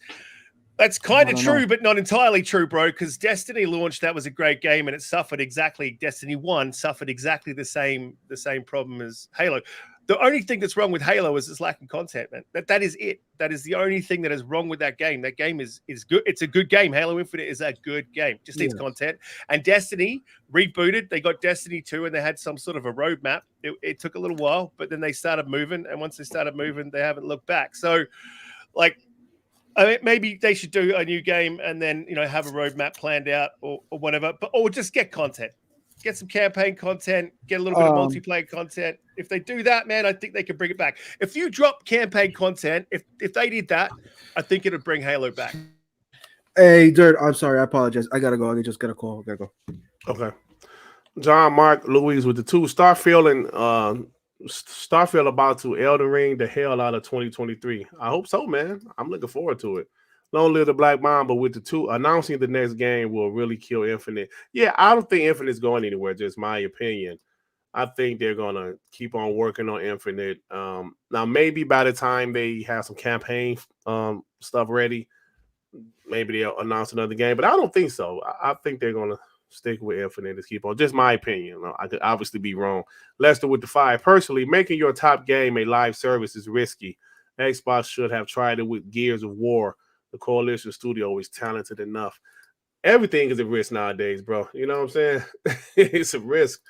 kind of true, but not entirely true, bro. Because Destiny launched, that was a great game, and it suffered exactly. Destiny 1 suffered exactly the same problem as Halo. The only thing that's wrong with Halo is it's lacking content, man. That is it. That is the only thing that is wrong with that game. That game is good. It's a good game. Halo Infinite is a good game. Just needs content. And Destiny rebooted. They got Destiny 2 and they had some sort of a roadmap. It took a little while, but then they started moving. And once they started moving, they haven't looked back. So, like, I mean, maybe they should do a new game and then, have a roadmap planned out or whatever. Or just get content. Get some campaign content, get a little bit of multiplayer content. If they do that, man, I think they can bring it back. If you drop campaign content, if they did that, I think it would bring Halo back. Hey, Dirt, I'm sorry. I apologize. I got to go. I just got a call. I got to go. Okay. John, Mark, Louise with the 2. Starfield about to Elden Ring the hell out of 2023. I hope so, man. I'm looking forward to it. Long live the Black Mamba with the 2. Announcing the next game will really kill Infinite. Yeah, I don't think Infinite's going anywhere, just my opinion. I think they're going to keep on working on Infinite. Now, maybe by the time they have some campaign stuff ready, maybe they'll announce another game. But I don't think so. I think they're going to stick with Infinite and keep on. Just my opinion. I could obviously be wrong. Lester with the 5. Personally, making your top game a live service is risky. Xbox should have tried it with Gears of War. The Coalition Studio is talented enough. Everything is a risk nowadays, bro. You know what I'm saying? It's a risk.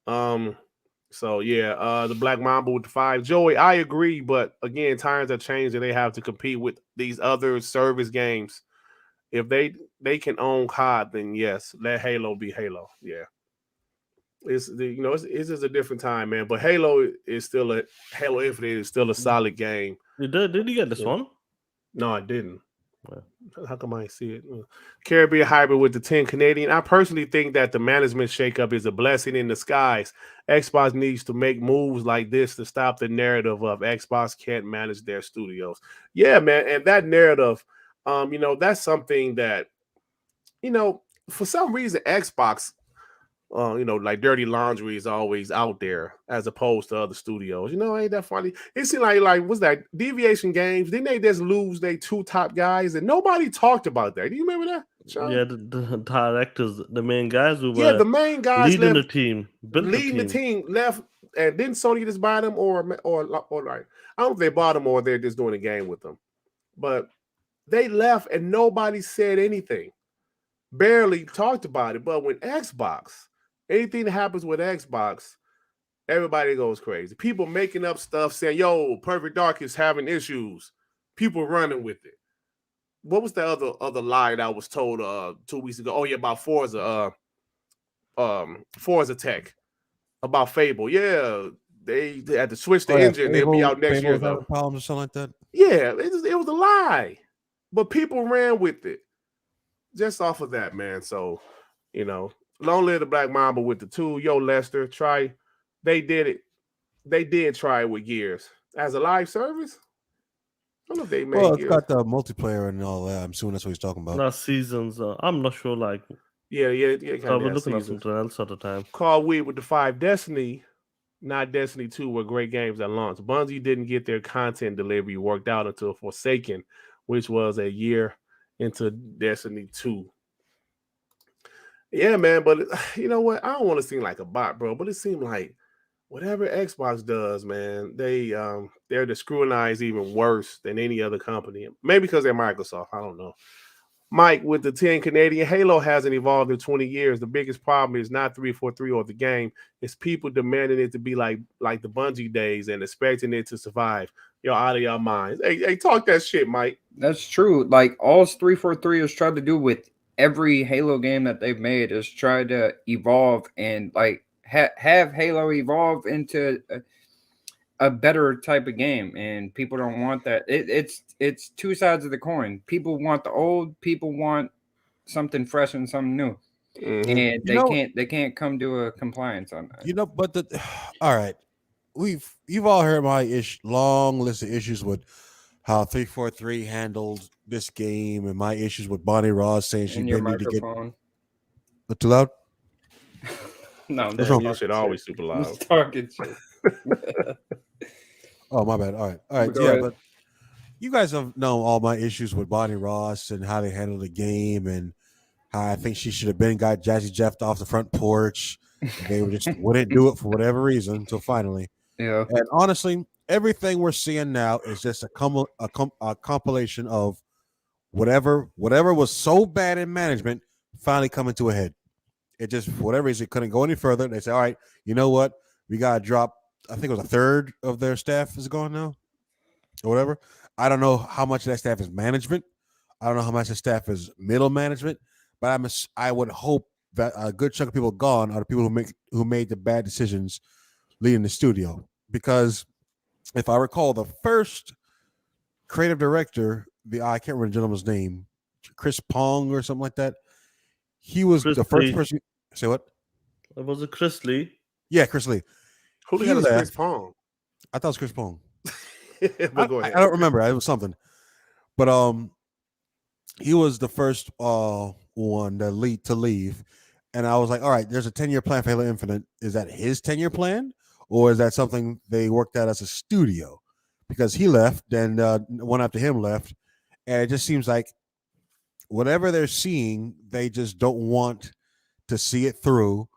So yeah, the Black Mamba with the 5. Joey, I agree, but again, times have changed and they have to compete with these other service games. If they can own COD, then yes, let Halo be Halo. Yeah. It's just a different time, man. But Halo Infinite is still a solid game. Did you get this one? No, I didn't. How come I ain't see it? Caribbean Hybrid with the 10 Canadian. I personally think that the management shakeup is a blessing in disguise. Xbox needs to make moves like this to stop the narrative of Xbox can't manage their studios. Yeah, man. And that narrative, that's something that, for some reason, Xbox, like dirty laundry is always out there as opposed to other studios. Ain't that funny? It seemed like what's that? Deviation Games, didn't they just lose their 2 top guys and nobody talked about that? Do you remember that, Sean? Yeah, the directors, the main guys who were the main guys leading left, the team, the team left, and didn't Sony just buy them or like I don't know if they bought them or they're just doing a game with them, but they left and nobody said anything, barely talked about it. But when Xbox, anything that happens with Xbox, everybody goes crazy. People making up stuff saying, yo, Perfect Dark is having issues. People running with it. What was the other lie that was told 2 weeks ago? Oh, yeah, about Forza Tech. About Fable. Yeah, they had to switch the engine. They'll be out next year, though. Problems or something like that? Yeah, it was a lie. But people ran with it. Just off of that, man. So, long live the Black Mamba with the 2. Yo, Lester, try. They did it. They did try it with Gears as a live service. I don't know if they made. Well, it's got the multiplayer and all that. I'm assuming that's what he's talking about. Not seasons. I'm not sure. Like, yeah. I was looking at something else at the time. Carl Weed with the 5. Destiny, not Destiny 2, were great games at launch. Bungie didn't get their content delivery worked out until Forsaken, which was a year into Destiny 2. Yeah, man, but you know what? I don't want to seem like a bot, bro, but it seemed like whatever Xbox does, man, they're the scrutinized even worse than any other company. Maybe because they're Microsoft. I don't know. Mike with the 10 Canadian. Halo hasn't evolved in 20 years. The biggest problem is not 343 or the game. It's people demanding it to be like the Bungie days and expecting it to survive. You're out of your minds. Hey, talk that shit, Mike. That's true. Like all 343 has tried to do with every Halo game that they've made is try to evolve and like have Halo evolve into a better type of game, and people don't want that. It's 2 sides of the coin. People want the old, people want something fresh and something new, and they can't come to a compliance on that. But all right, you've all heard my long list of issues with how 343 handled this game and my issues with Bonnie Ross saying she didn't need to get. But too loud? No, you should always super loud. Talking Oh, my bad. All right. Yeah, but you guys have known all my issues with Bonnie Ross and how they handled the game and how I think she should have got Jazzy Jeff off the front porch. They just wouldn't do it for whatever reason until finally. Yeah. And honestly, everything we're seeing now is just a compilation of whatever was so bad in management finally coming to a head. It just, for whatever reason, it couldn't go any further. They said, all right, you know what? We got to drop, I think it was a third of their staff is gone now or whatever. I don't know how much of that staff is management. I don't know how much the staff is middle management, but I would hope that a good chunk of people gone are the people who made the bad decisions leading the studio. Because if I recall, the first creative director, I can't remember the gentleman's name, Chris Pong or something like that. He was the first person. Say what? Was it Chris Lee? Yeah, Chris Lee. Who the hell is Chris Pong? I thought it was Chris Pong. But go ahead. I don't remember. It was something. But he was the first one to leave. And I was like, all right, there's a 10-year plan for Halo Infinite. Is that his 10-year plan? Or is that something they worked out as a studio? Because he left, then one after him left. And it just seems like whatever they're seeing, they just don't want to see it through,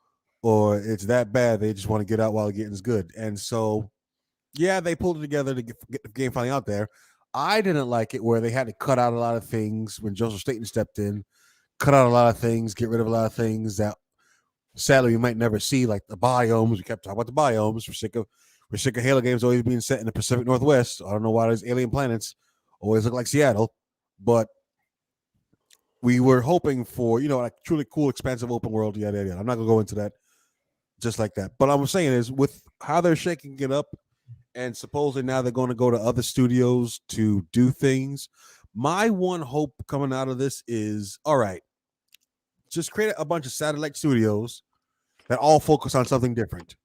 or it's that bad they just want to get out while getting's good. And so, yeah, they pulled it together to get the game finally out there. I didn't like it where they had to cut out a lot of things when Joseph Staten stepped in, cut out a lot of things, get rid of a lot of things that sadly we might never see, like the biomes. We kept talking about the biomes. We're sick of Halo games always being set in the Pacific Northwest. I don't know why those alien planets always look like Seattle, but we were hoping for, like truly cool, expansive open world. Yada, yada. I'm not going to go into that just like that. But I'm saying is with how they're shaking it up and supposedly now they're going to go to other studios to do things. My one hope coming out of this is, all right, just create a bunch of satellite studios that all focus on something different.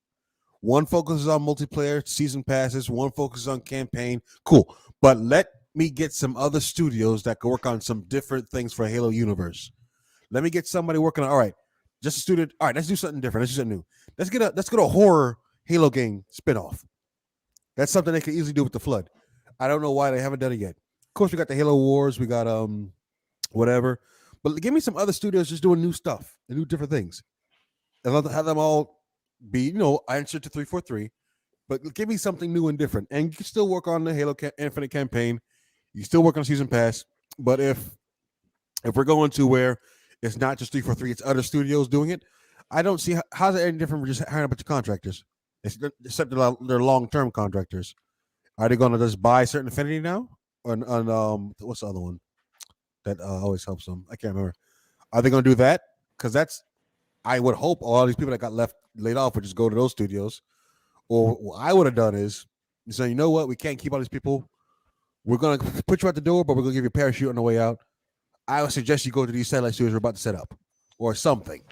One focuses on multiplayer, season passes. One focuses on campaign. Cool. But let me get some other studios that can work on some different things for Halo universe. Let me get somebody working on, all right, just a studio. All right, let's do something different. Let's do something new. Let's get a horror Halo game spinoff. That's something they could easily do with the Flood. I don't know why they haven't done it yet. Of course, we got the Halo Wars. We got whatever. But give me some other studios just doing new stuff and new different things. And have them all be, answer to 343. But give me something new and different. And you can still work on the Halo Infinite campaign. You can still work on Season Pass. But if we're going to where it's not just 343, it's other studios doing it, I don't see how's it any different from just hiring a bunch of contractors. Except they're long-term contractors. Are they going to just buy certain Affinity now? Or what's the other one that always helps them? I can't remember. Are they going to do that? Because I would hope all these people that got laid off would just go to those studios. Or what I would have done is say, you know what? We can't keep all these people. We're going to put you out the door, but we're going to give you a parachute on the way out. I would suggest you go to these satellite studios we're about to set up or something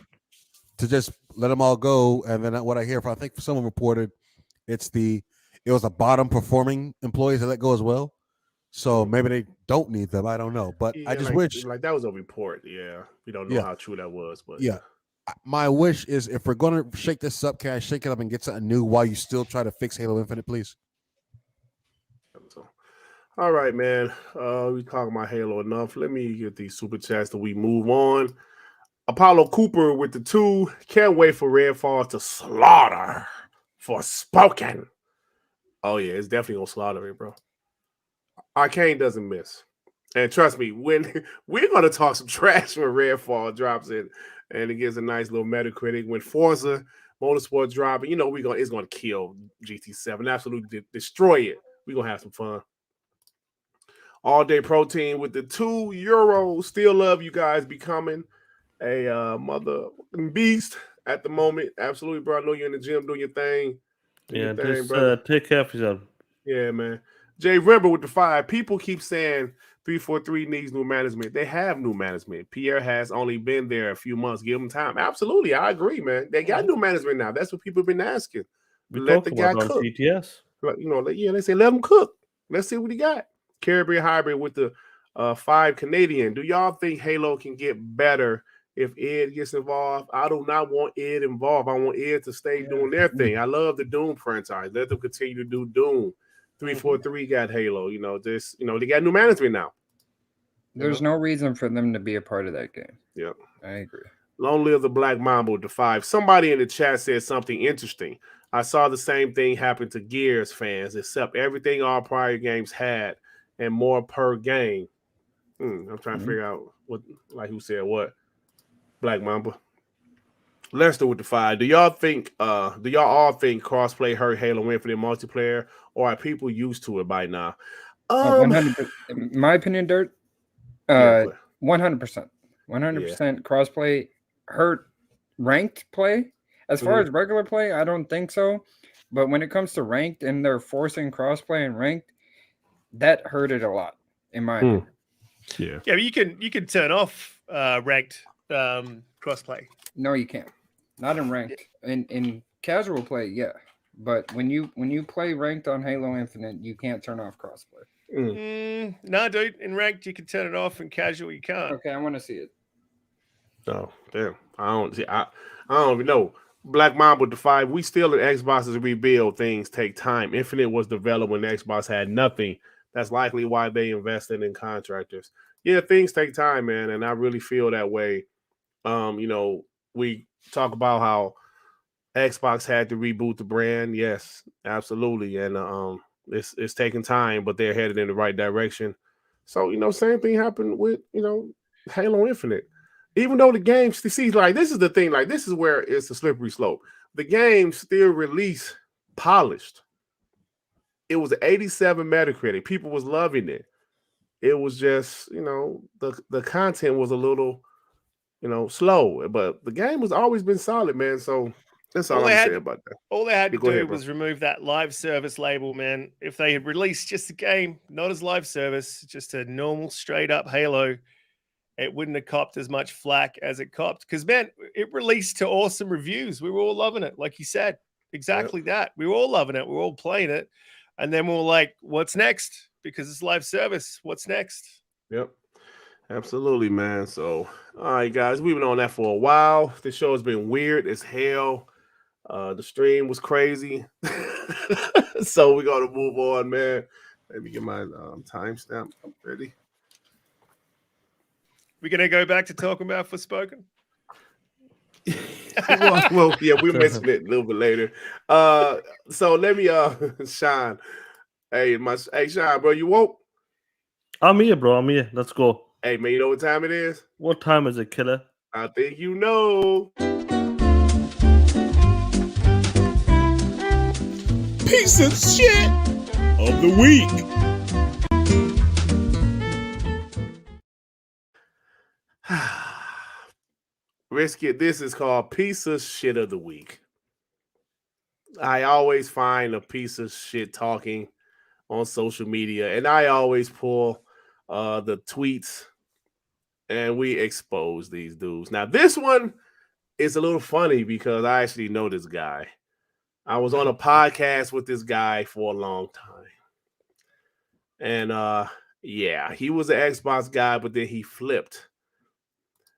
to just let them all go. And then what I hear from, I think someone reported it was a bottom performing employees that let go as well. So maybe they don't need them. I don't know. But I just wish. Like that was a report. Yeah. We don't know how true that was. But yeah. My wish is if we're going to shake this up, can I shake it up and get something new while you still try to fix Halo Infinite, please? All right, man. We talking about Halo enough. Let me get these super chats that we move on. Apollo Cooper with the 2. Can't wait for Redfall to slaughter Forspoken. Oh, yeah. It's definitely going to slaughter it, bro. Arcane doesn't miss. And trust me, when we're going to talk some trash when Redfall drops it and it gives a nice little Metacritic. When Forza Motorsport drop, it's going to kill GT7. Absolutely destroy it. We're going to have some fun. All Day Protein with the €2. Still love you guys becoming a mother beast at the moment. Absolutely, bro. I know you're in the gym doing your thing. Take care of yourself. Yeah, man. Jay Rimber with the 5. People keep saying 343 needs new management. They have new management. Pierre has only been there a few months. Give him time. Absolutely, I agree, man. They got new management now. That's what people have been asking. Let the guy cook. CTS. They say let him cook. Let's see what he got. Caribbean Hybrid with the 5 Canadian. Do y'all think Halo can get better if Ed gets involved? I do not want Ed involved. I want Ed to stay doing their thing. I love the Doom franchise. Let them continue to do Doom. 343 got Halo. They got new management now. There's no reason for them to be a part of that game. Yeah, I agree. Long live the Black Mamba with the 5. Somebody in the chat said something interesting. I saw the same thing happen to Gears fans, except everything all prior games had and more per game. I'm trying to figure out what, like who said what. Black Mamba. Lester with the 5. Do y'all all think crossplay hurt Halo Infinite multiplayer, or are people used to it by now? 100%. In my opinion, Dirt. 100%. 100% crossplay hurt ranked play. As far as regular play, I don't think so. But when it comes to ranked and they're forcing crossplay and ranked, that hurt it a lot, in my opinion. Yeah, but you can turn off ranked crossplay. No, you can't. Not in ranked. In casual play, yeah. But when you play ranked on Halo Infinite, you can't turn off crossplay. No, dude. In ranked, you can turn it off. In casual, you can't. Okay, I want to see it. Oh, damn. I don't even know. Black Mamba with the 5. We still in Xbox's rebuild. Things take time. Infinite was developed when Xbox had nothing. That's likely why they invested in contractors. Yeah, things take time, man, and I really feel that way. We talk about how Xbox had to reboot the brand. Yes, absolutely, and it's taking time, but they're headed in the right direction. So same thing happened with Halo Infinite. Even though the game, see, like this is the thing, like this is where it's a slippery slope. The game still released polished. It was an 87 Metacritic. People was loving it. It was just, the content was a little, slow. But the game has always been solid, man. So that's all I'm saying about that. All they had to do was remove that live service label, man. If they had released just a game, not as live service, just a normal, straight up Halo, it wouldn't have copped as much flack as it copped. Because, man, it released to awesome reviews. We were all loving it, like you said. Exactly that. We were all loving it. We were all playing it. And then we were like, what's next? Because it's live service. What's next? Yep. Absolutely, man. So, all right, guys. We've been on that for a while. This show has been weird as hell. The stream was crazy. So we're going to move on, man. Let me get my timestamp ready. We're going to go back to talking about Forspoken? well, yeah, we'll mention it a little bit later. So let me Sean. Hey, Sean, bro, you woke? I'm here, bro. I'm here. Let's go. Hey, man, you know what time it is? What time is it, killer? I think you know. Piece of shit of the week. Risky. This is called piece of shit of the week. I always find a piece of shit talking on social media, and I always pull the tweets and we expose these dudes. Now, this one is a little funny because I actually know this guy. I was on a podcast with this guy for a long time. And yeah, he was an Xbox guy, but then he flipped.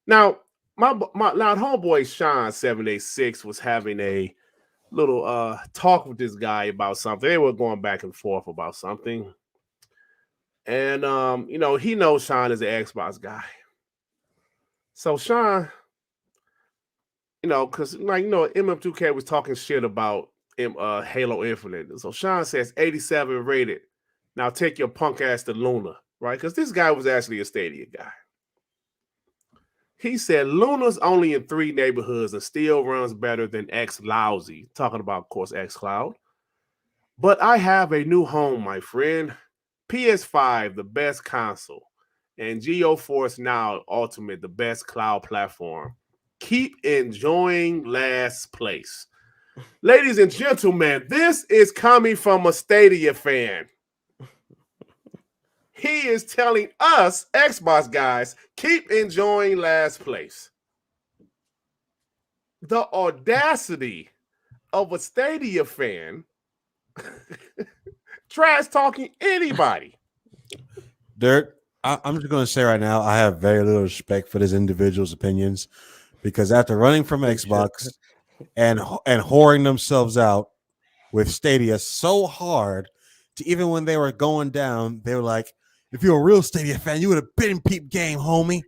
Now, my homeboy Sean786 was having a little talk with this guy about something. They were going back and forth about something. And he knows Sean is an Xbox guy. So Sean, because MM2K was talking shit about Halo Infinite. So Sean says 87 rated. Now take your punk ass to Luna, right? Because this guy was actually a Stadia guy. He said Luna's only in 3 neighborhoods and still runs better than X Lousy. Talking about, of course, xCloud. But I have a new home, my friend. PS5, the best console. And GeForce Now Ultimate, the best cloud platform. Keep enjoying last place. Ladies and gentlemen, this is coming from a Stadia fan. He is telling us, Xbox guys, keep enjoying last place. The audacity of a Stadia fan trash talking anybody. Durt, I'm just going to say right now, I have very little respect for this individual's opinions because after running from Xbox and whoring themselves out with Stadia so hard to even when they were going down, they were like, if you're a real Stadia fan, you would have been peep game, homie.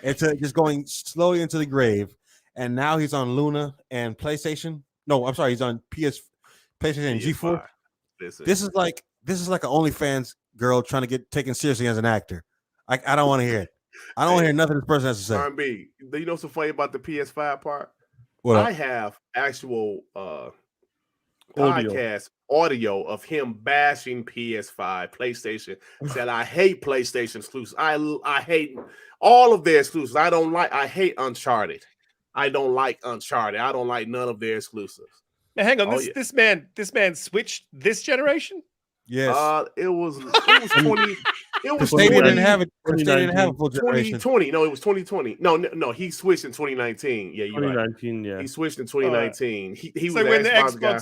Into just going slowly into the grave. And now he's on Luna and PlayStation. No, I'm sorry, he's on PlayStation G4. Listen. This is like an OnlyFans girl trying to get taken seriously as an actor. I don't want to hear it. I don't want to hear nothing this person has to say. R&B. Do you know what's so funny about the PS5 part? What I have actual podcast audio of him bashing PS5, PlayStation. Said I hate PlayStation exclusives. I hate all of their exclusives. I hate Uncharted. I don't like Uncharted. I don't like none of their exclusives. Now, hang on, this man switched this generation? Yes. It was 20. It was they 20, didn't have it. They didn't have a full generation. 2020. No, it was 2020. No. He switched in 2019. Yeah, you're 2019. right. Yeah, he switched in 2019. He was so when the Xbox guy.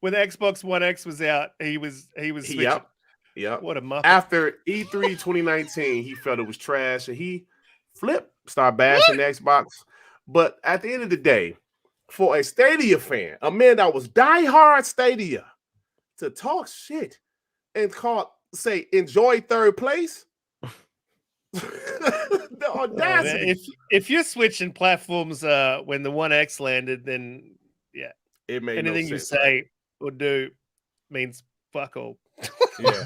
When the Xbox One X was out, he was switching. Yep. What a muppet. After E3 2019, he felt it was trash, and he started bashing the Xbox. But at the end of the day, for a Stadia fan, a man that was diehard Stadia, to talk shit and say enjoy third place. The audacity. If you're switching platforms when the One X landed, then yeah, it made anything no sense, you say or do means fuck all. Yeah,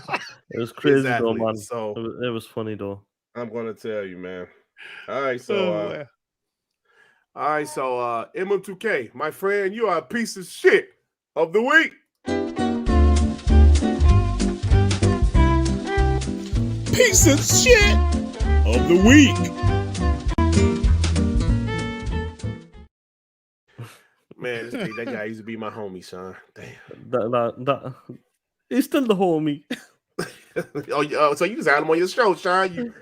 it was crazy exactly. though, man. So it was funny though. I'm gonna tell you, man. All right, so MM2K, my friend, you are a piece of shit of the week. Piece of shit of the week. Man, that guy used to be my homie, son. Damn. That he's still the homie. So you just had him on your show, Sean.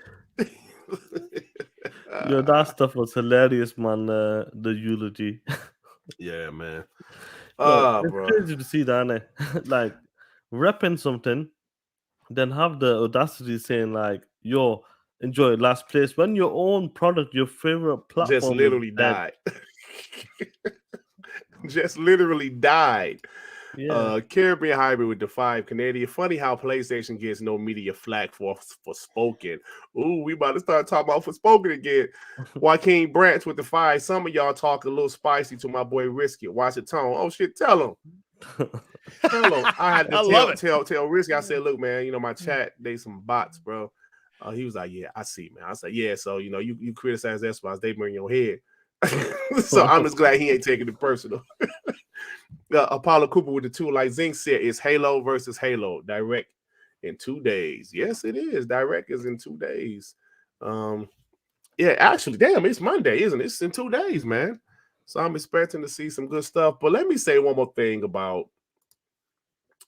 Yo, that stuff was hilarious, man. The eulogy. Yeah, man. It's bro. crazy to see that, innit? Like repping something, then have the audacity saying like, "Yo, enjoy last place," when your own product, your favorite platform, just literally died. Just literally died. Yeah. Caribbean Hybrid with the 5 Canadian. Funny how PlayStation gets no media flack for Forspoken. Ooh, we about to start talking about Forspoken again. Joaquin Branch with the 5. Some of y'all talk a little spicy to my boy Risky. Watch the tone. Oh shit, tell him. Tell him. I had to tell Risky. I said, look, man, my chat, they some bots, bro. He was like, yeah, I see, man. I said, yeah, so you criticize Xbox, they bring your head. So I'm just glad he ain't taking it personal. Apollo Cooper with the 2, like Zing said, it's Halo versus Halo direct in 2 days. Yes, it is. Direct is in 2 days. Yeah, actually, damn, it's Monday, isn't it? It's in 2 days, man. So I'm expecting to see some good stuff. But let me say one more thing about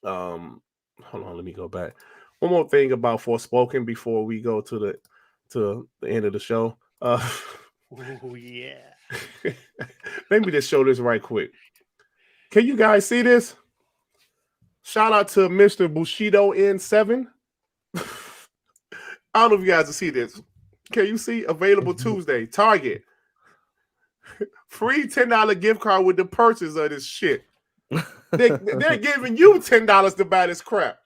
hold on, let me go back. One more thing about Forspoken before we go to the end of the show. Oh yeah. Let me just show this right quick. Can you guys see this? Shout out to Mr. Bushido N7. I don't know if you guys can see this. Can you see? Available Tuesday. Target. Free $10 gift card with the purchase of this shit. They're giving you $10 to buy this crap.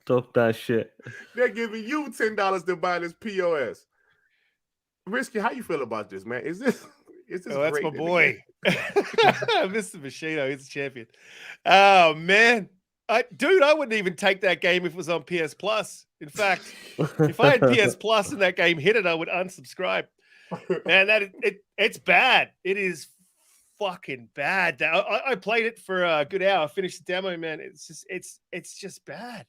Talk that shit. They're giving you $10 to buy this POS. Risky, how you feel about this, man? Is this that's my boy. Mr. Bushido, he's a champion. Oh man. I wouldn't even take that game if it was on PS Plus. In fact, if I had PS Plus and that game hit it, I would unsubscribe. Man, it's bad. It is fucking bad. I played it for a good hour. I finished the demo, man. It's just bad.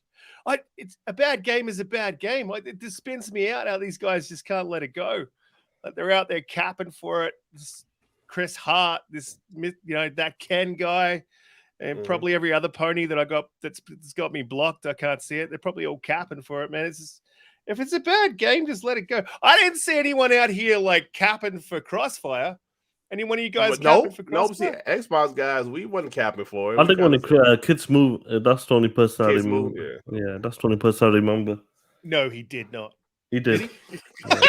It's a bad game is a bad game. It just spins me out how these guys just can't let it go. Like they're out there capping for it. This Chris Hart, that Ken guy, and probably every other pony that I got that's got me blocked. I can't see it. They're probably all capping for it, man. It's just, if it's a bad game, just let it go. I didn't see anyone out here like capping for Crossfire. Any one of you guys capping for Crossfire? No, Xbox guys, we wasn't capping for it. I think when the kids move, that's the only person I remember. Move, yeah, that's the only person I remember. No, he did not. He did. Yeah.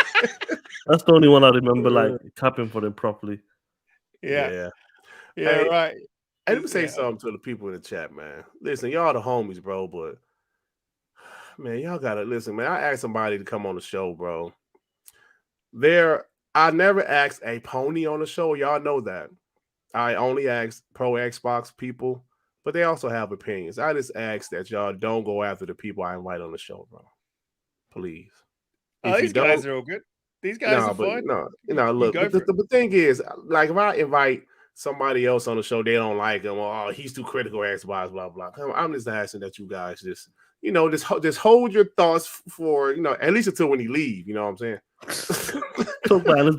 That's the only one I remember, like capping for them properly. Yeah, hey, right. Hey, let me say something to the people in the chat, man. Listen, y'all the homies, bro, but man, y'all gotta listen, man. I asked somebody to come on the show, bro. I never asked a pony on the show. Y'all know that. I only ask pro Xbox people, but they also have opinions. I just ask that y'all don't go after the people I invite on the show, bro. Please. These guys are all good. These guys are fine. Look, the thing is, like, if I invite somebody else on the show, they don't like him, or he's too critical, Xbox, blah, blah. I'm just asking that you guys just hold your thoughts for, at least until when he leave, you know what I'm saying? So bad,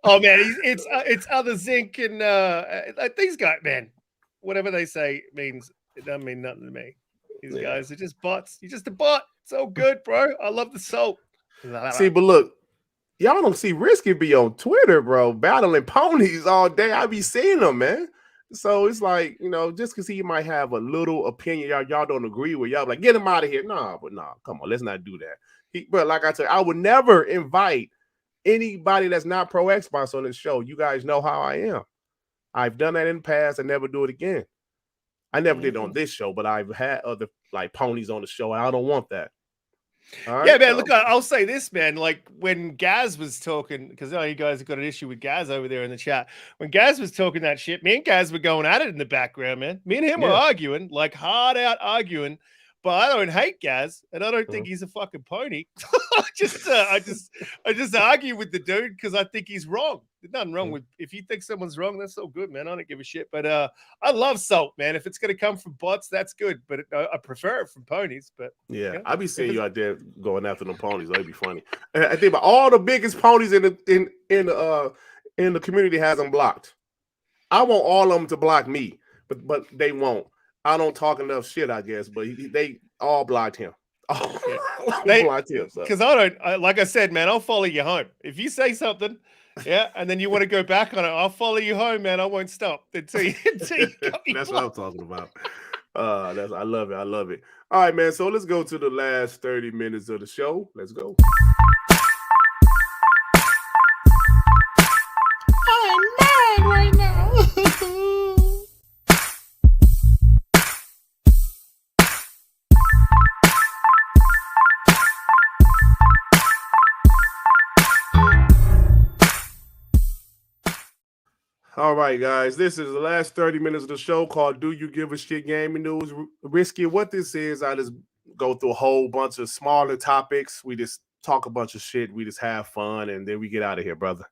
oh man, it's other zinc and these guys, man. Whatever they say means it doesn't mean nothing to me. These guys are just bots. You're just a bot. So good, bro. I love the salt. See, but look, y'all don't see Risky be on Twitter, bro, battling ponies all day. I be seeing them, man. So it's like, just because he might have a little opinion, y'all don't agree with, y'all like, get him out of here. Nah, come on, let's not do that. But like I said, I would never invite anybody that's not pro Xbox on this show. You guys know how I am. I've done that in the past. I never do it again. I never did it on this show, but I've had other like ponies on the show. And I don't want that. All yeah, right, man. Look, I'll say this, man. Like when Gaz was talking, because I know you guys have got an issue with Gaz over there in the chat. When Gaz was talking that shit, me and Gaz were going at it in the background, man. Me and him were arguing, like hard out arguing. But I don't hate Gaz, and I don't think he's a fucking pony. I just argue with the dude because I think he's wrong. There's nothing wrong with if you think someone's wrong, that's so good, man. I don't give a shit. But I love salt, man. If it's gonna come from bots, that's good. But I prefer it from ponies. But I be seeing you out there going after them ponies. That'd be funny. I think about all the biggest ponies in the community has them blocked. I want all of them to block me, but they won't. I don't talk enough shit, I guess, but they all blocked him. They blocked him. Because like I said, man, I'll follow you home. If you say something, and then you want to go back on it, I'll follow you home, man. I won't stop until you got me. That's what I'm talking about. I love it. I love it. All right, man. So let's go to the last 30 minutes of the show. Let's go. I'm mad right now. All right, guys, this is the last 30 minutes of the show called Do You Give a Shit Gaming News? Risky. What this is, I just go through a whole bunch of smaller topics. We just talk a bunch of shit. We just have fun, and then we get out of here, brother.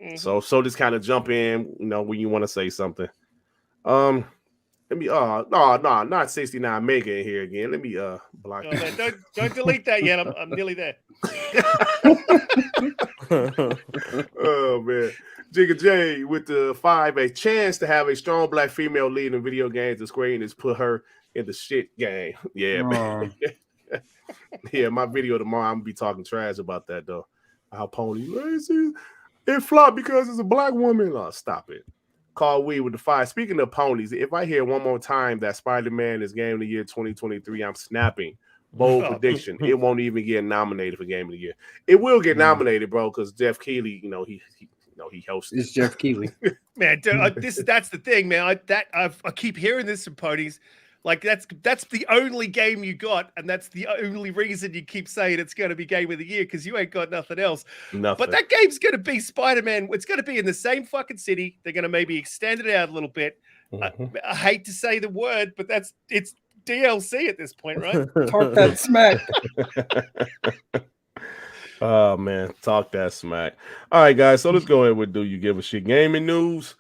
Mm-hmm. So just kind of jump in, when you want to say something. Let me, no, not 69 Mega in here again. Let me block. Man, don't delete that yet. I'm nearly there. Oh, man. Jigga J with the 5, a chance to have a strong black female lead in video games. The Square Enix put her in the shit game. Yeah, man. Yeah, my video tomorrow, I'm gonna be talking trash about that though. How pony it flopped because it's a black woman. Oh, stop it. Call Weed with the 5. Speaking of ponies, if I hear one more time that Spider-Man is Game of the Year 2023, I'm snapping. Bold prediction. It won't even get nominated for Game of the Year. It will get nominated, bro, because Jeff Keighley, he hosts. It's Jeff Keighley. Man, dude, that's the thing, man. I keep hearing this from ponies. Like that's the only game you got, and that's the only reason you keep saying it's going to be Game of the Year because you ain't got nothing else. But that game's going to be Spider-Man. It's going to be in the same fucking city. They're going to maybe extend it out a little bit. Mm-hmm. I hate to say the word, but it's DLC at this point, right? Talk that smack. Oh man, talk that smack. All right, guys. So let's go ahead with Do You Give a Shit Gaming News.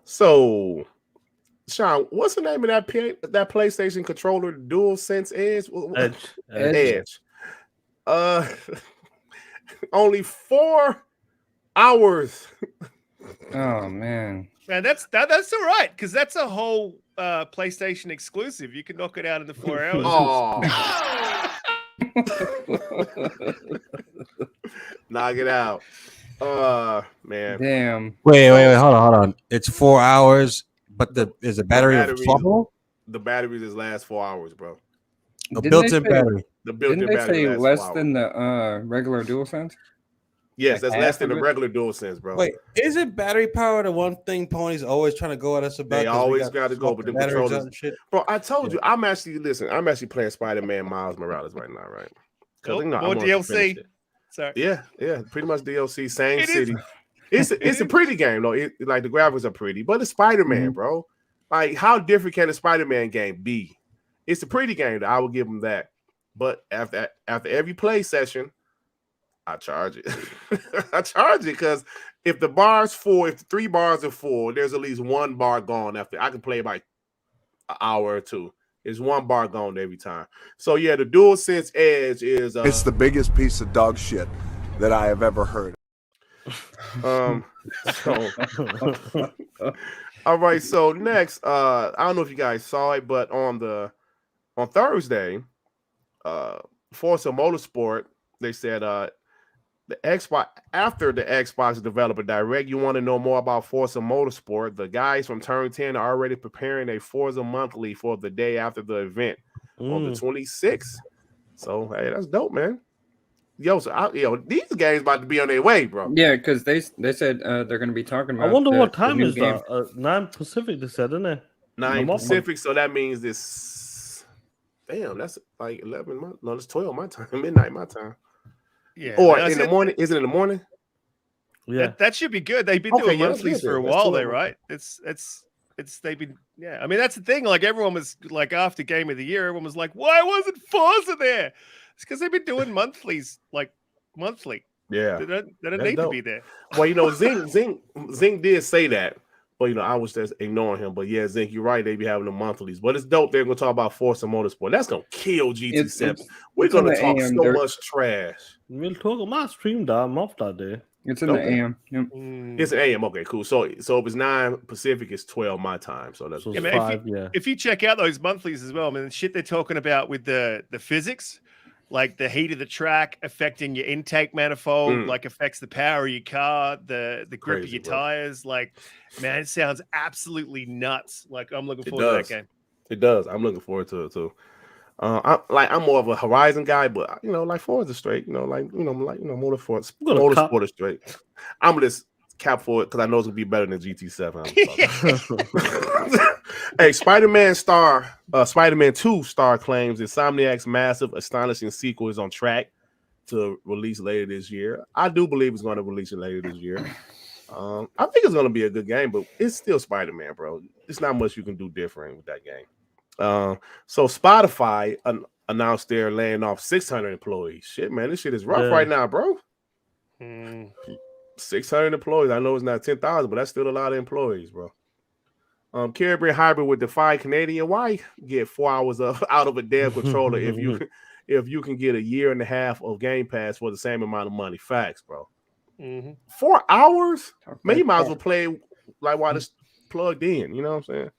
So, Sean, what's the name of that PlayStation controller, the DualSense Edge? Only 4 hours. Oh man, that's all right because that's a whole PlayStation exclusive. You can knock it out in the 4 hours. Oh, knock it out. Man. Damn. Wait, hold on. It's 4 hours, but is the battery swappable? The battery just lasts 4 hours, bro. A built-in battery. The built-in battery. Didn't they say less than the regular DualSense? Yes, that's less than the regular DualSense, bro. Wait, isn't battery power the one thing ponies always trying to go at us about? They always got to go, but the controllers. Bro, I told you, I'm actually playing Spider-Man Miles Morales right now, right? More DLC. Sorry. Yeah, pretty much DLC, same city. It's a pretty game though. Like the graphics are pretty, but it's Spider-Man, bro. Like, how different can a Spider-Man game be? It's a pretty game. I will give them that. But after every play session, I charge it. I charge it because if the bar's full, if the 3 bars are full, there's at least 1 bar gone after. I can play like an hour or 2. There's 1 bar gone every time. So yeah, the DualSense Edge is it's the biggest piece of dog shit that I have ever heard. All right, so next, I don't know if you guys saw it, but on Thursday, Forza Motorsport, they said the Xbox, after the Xbox Developer Direct, you want to know more about Forza Motorsport. The guys from Turn 10 are already preparing a Forza Monthly for the day after the event on the 26th. So hey, that's dope, man. Yo, these games about to be on their way, bro. Yeah, because they said they're going to be talking about. I wonder what time is that? 9 Pacific, they said, isn't it? 9 Pacific, so that means this. Damn, that's like 11. No, it's 12 my time, midnight my time. Yeah. Or in the morning? Is it in the morning? Yeah, that should be good. They've been doing monthlies for a while, there, right? It's they've been. Yeah, I mean that's the thing. Like everyone was like after Game of the Year, everyone was like, "Why wasn't Forza there?" It's because they've been doing monthlies, like monthly. Yeah, they don't need to be there. Well, Zing did say that, but I was just ignoring him. But yeah, Zing, you're right. They be having the monthlies, but it's dope. They're gonna talk about Forza Motorsport. That's gonna kill GT7. We're gonna talk so much trash. We'll talk on my stream. I'm off that day. It's in the AM. Yep. It's an AM. Okay, cool. So if it's 9 Pacific, it's 12 my time. So that's 5. If you check out those monthlies as well, I mean, the shit they're talking about with the physics. Like the heat of the track affecting your intake manifold, like affects the power of your car, the grip of your tires. Like, man, it sounds absolutely nuts. Like, I'm looking forward to that game. It does. I'm looking forward to it too. I'm more of a Horizon guy, but like Forza straight. Motorsport is straight. I'm gonna just cap for it because I know it's gonna be better than GT7. Hey, Spider-Man 2 Star claims Insomniac's massive, astonishing sequel is on track to release later this year. I do believe it's going to release it later this year. I think it's going to be a good game, but it's still Spider-Man, bro. It's not much you can do different with that game. So Spotify announced they're laying off 600 employees. Shit, man, this shit is rough right now, bro. 600 employees. I know it's not 10,000, but that's still a lot of employees, bro. Caribbean Hybrid with Defy Canadian. Why get 4 hours out of a damn controller if you can get a year and a half of Game Pass for the same amount of money? Facts, bro. 4 hours? Man, you might as well play like while it's plugged in. You know what I'm saying?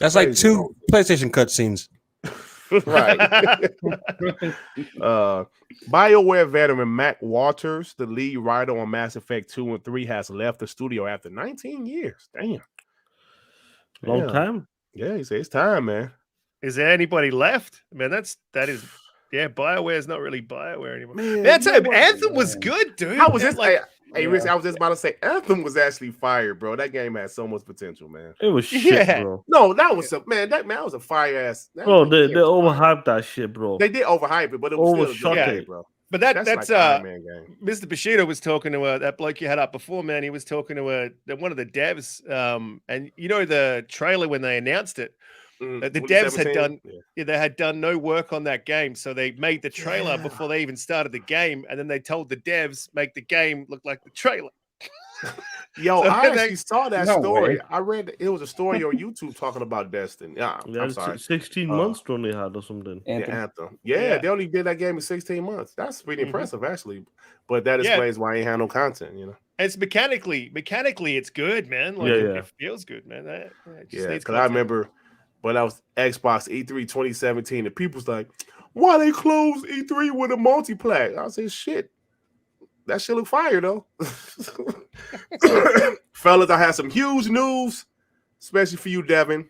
That's like 2 PlayStation cutscenes. Right. BioWare veteran Matt Waters, the lead writer on Mass Effect 2 and 3, has left the studio after 19 years. Damn. Long time. Yeah, he said it's time, man. Is there anybody left? Man, that is BioWare's not really BioWare anymore. Man, Anthem was good, dude. How was this? Hey, Rich, I was just about to say Anthem was actually fired, bro. That game had so much potential, man. It was shit, bro. No, that was that was a fire ass. Bro, they overhyped that shit, bro. They did overhype it, but it was still a good game, bro. But that's like Mr. Bushido was talking to that bloke you had up before, man. He was talking to one of the devs, and the trailer when they announced it, the devs had done no work on that game, so they made the trailer before they even started the game, and then they told the devs make the game look like the trailer. Yo, I actually saw that story. I read it was a story on YouTube talking about Destiny. I'm sorry. 16 months only had or something. Anthem. Yeah, they only did that game in 16 months. That's pretty impressive, actually. But that explains why I ain't had no content, It's mechanically, it's good, man. Like it feels good, man. Because I remember when I was Xbox E3 2017, and people's like, why they close E3 with a multi-plat? I said, shit. That shit look fire, though. Fellas, I have some huge news, especially for you, Devin.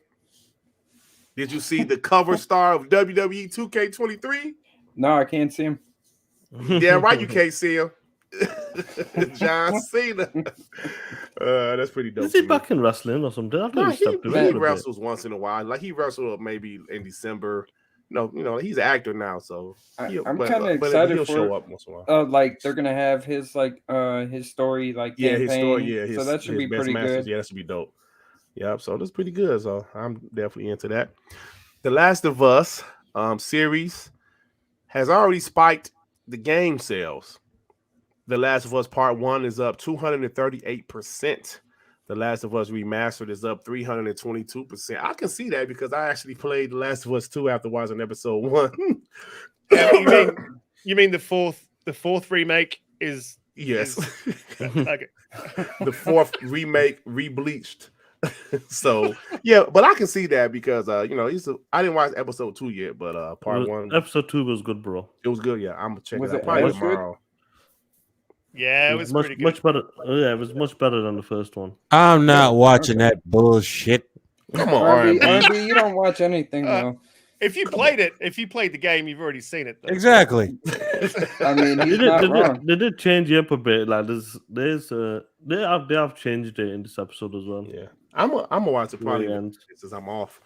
Did you see the cover star of WWE 2K23? No, I can't see him. Yeah, right, you can't see him. John Cena. That's pretty dope. Is he back in wrestling or something? He wrestles once in a while. Like he wrestled maybe in December. he's an actor now, so I'm kind of excited he'll for show up once in a while. Like they're gonna have his his story campaign. His story, so that should be best pretty masters. good. Yeah, that should be dope. Yep, so that's pretty good. So I'm definitely into that. The Last of Us series has already spiked the game sales. The Last of Us Part 1 is up 238%. The Last of Us Remastered is up 322%. I can see that because I actually played The Last of Us 2 after watching episode 1. You mean the fourth remake is yes. Okay. The fourth remake re-bleached. So yeah, but I can see that because I didn't watch episode 2 yet, but part 1. Episode 2 was good, bro. It was good, yeah. I'm gonna check Was it out it probably much tomorrow. Yeah, it was pretty good. Much better. Yeah, it was much better than the first one. I'm not watching that bullshit. Come on, RB, you don't watch anything though. If you played the game, you've already seen it. Though. Exactly. I mean, he's not wrong. They did change it up a bit. Like they have changed it in this episode as well. Yeah, I'm gonna watch it probably end. since I'm off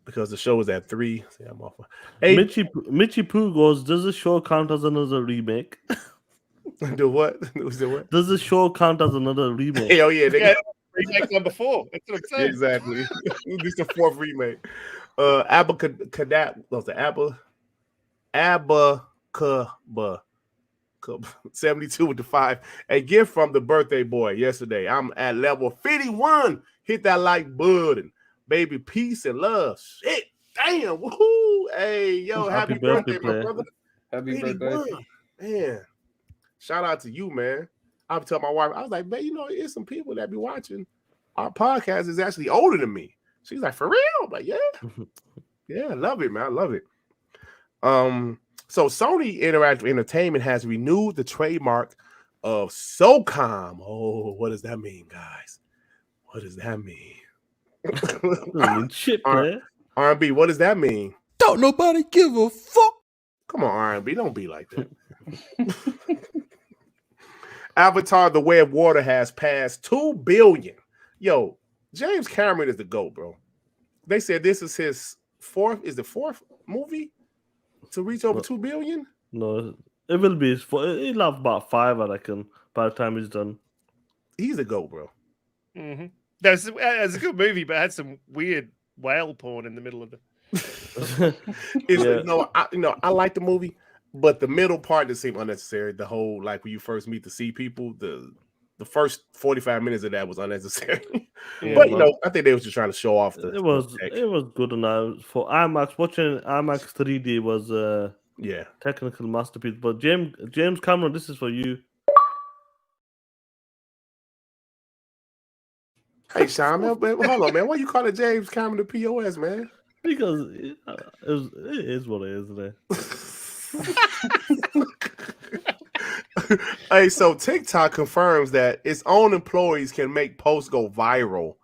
because the show is at 3. So I'm off. Hey, Mitchy Poo goes, does the show count as another remake? Do what? The what? Does the show count as another remake? Hell yeah, remake number 4. That's what I'm saying. Exactly. This is the 4th remake. Abacadabra was the Abacaba 72 with the 5. A gift from the birthday boy yesterday. I'm at level 51. Hit that like button. Baby, peace and love. Shit. Damn. Woohoo. Hey, yo, happy birthday, my brother. Happy birthday. Man. Shout out to you, man. I was telling my wife, I was like, man, there's some people that be watching our podcast is actually older than me. She's like, for real? I'm like, yeah. Yeah, I love it, man. I love it. So Sony Interactive Entertainment has renewed the trademark of SOCOM. Oh, what does that mean, guys? What does that mean? Shit, man. R&B, what does that mean? Don't nobody give a fuck. Come on, R&B, don't be like that. Avatar: The Way of Water has passed 2 billion. Yo, James Cameron is the GOAT, bro. They said this is his fourth movie to reach over 2 billion. No, it will be. He'll have about 5, I reckon, by the time he's done. He's the GOAT, bro. Mm-hmm. That's a good movie, but it had some weird whale porn in the middle of it. I like the movie, but the middle part just seemed unnecessary. The whole when you first meet the sea people, the first 45 minutes of that was unnecessary. Yeah, but I think they was just trying to show off it was good enough for IMAX. Watching IMAX 3D was technical masterpiece. But James Cameron, this is for you. Hey Sean, man, hold on, man. Why you calling James Cameron the POS, man? Because it is what it is, isn't it? Hey, so TikTok confirms that its own employees can make posts go viral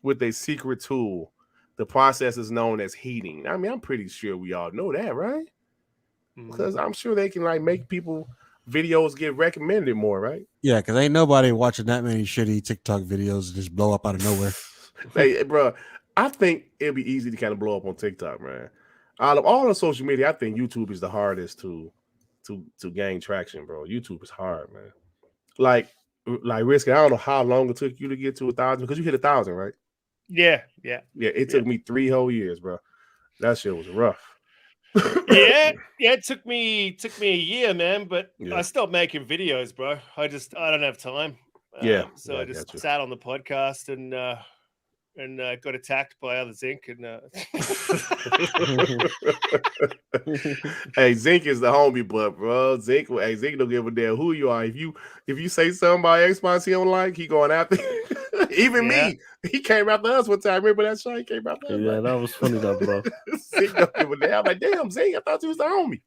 with a secret tool. The process is known as heating. I mean, I'm pretty sure we all know that, right? Because I'm sure they can make people videos get recommended more, right? Yeah, because ain't nobody watching that many shitty TikTok videos and just blow up out of nowhere. Hey, bro, I think it'd be easy to kind of blow up on TikTok, man. Out of all the social media, I think YouTube is the hardest to gain traction, bro. YouTube is hard, man. Like Risky, I don't know how long it took you to get to 1,000 because you hit 1,000, right? Yeah. It took me 3 whole years, bro. That shit was rough. Yeah. It took me a year, man. But I stopped making videos, bro. I don't have time. So I just sat on the podcast and got attacked by other Zinc. And hey, Zinc is the homie, but bro, Zinc don't give a damn who you are. If you say something about Xbox he don't like, he going after you. Even me. He came after us one time. Remember that show? He came after us. Yeah, that was funny, though, bro. Zinc don't give a damn. I'm like, damn, Zinc, I thought you was the homie.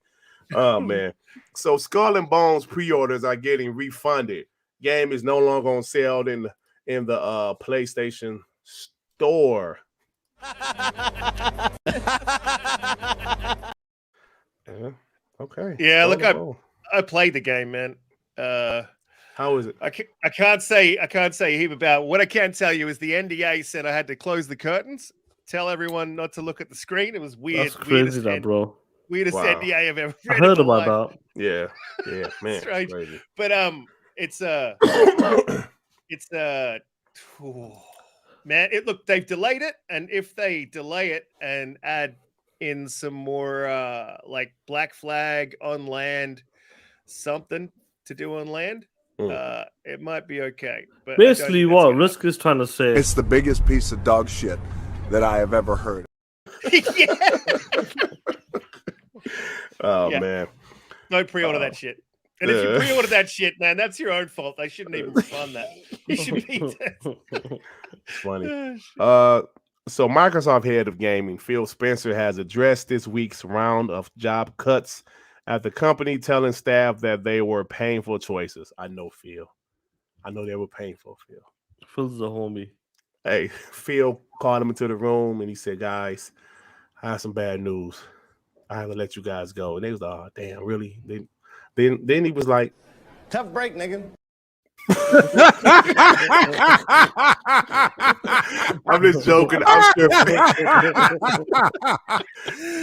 Oh man. So Skull and Bones pre-orders are getting refunded. Game is no longer on sale in the PlayStation Store. Okay. Yeah, look, I played the game, man. How is it? I can't say a heap about it. What I can tell you is the NDA said I had to close the curtains tell everyone not to look at the screen. It was weird. That's crazy, bro. Weirdest NDA I've ever read. I heard about that. Yeah, man, strange. Crazy. But man, look, they've delayed it, and if they delay it and add in some more like Black Flag on land, something to do on land, it might be okay. But basically, what Risk is trying to say, it's the biggest piece of dog shit that I have ever heard. Man, don't pre-order that shit. And if you pre-order that shit, man, that's your own fault. They shouldn't even refund that. You should be dead. Funny. So Microsoft head of gaming, Phil Spencer, has addressed this week's round of job cuts at the company, telling staff that they were painful choices. I know, Phil. I know they were painful, Phil. Phil's a homie. Hey, Phil called him into the room and he said, guys, I have some bad news. I have to let you guys go. And they was like, oh, damn, really? Then he was like, tough break, nigga. I'm just joking. I'm just joking.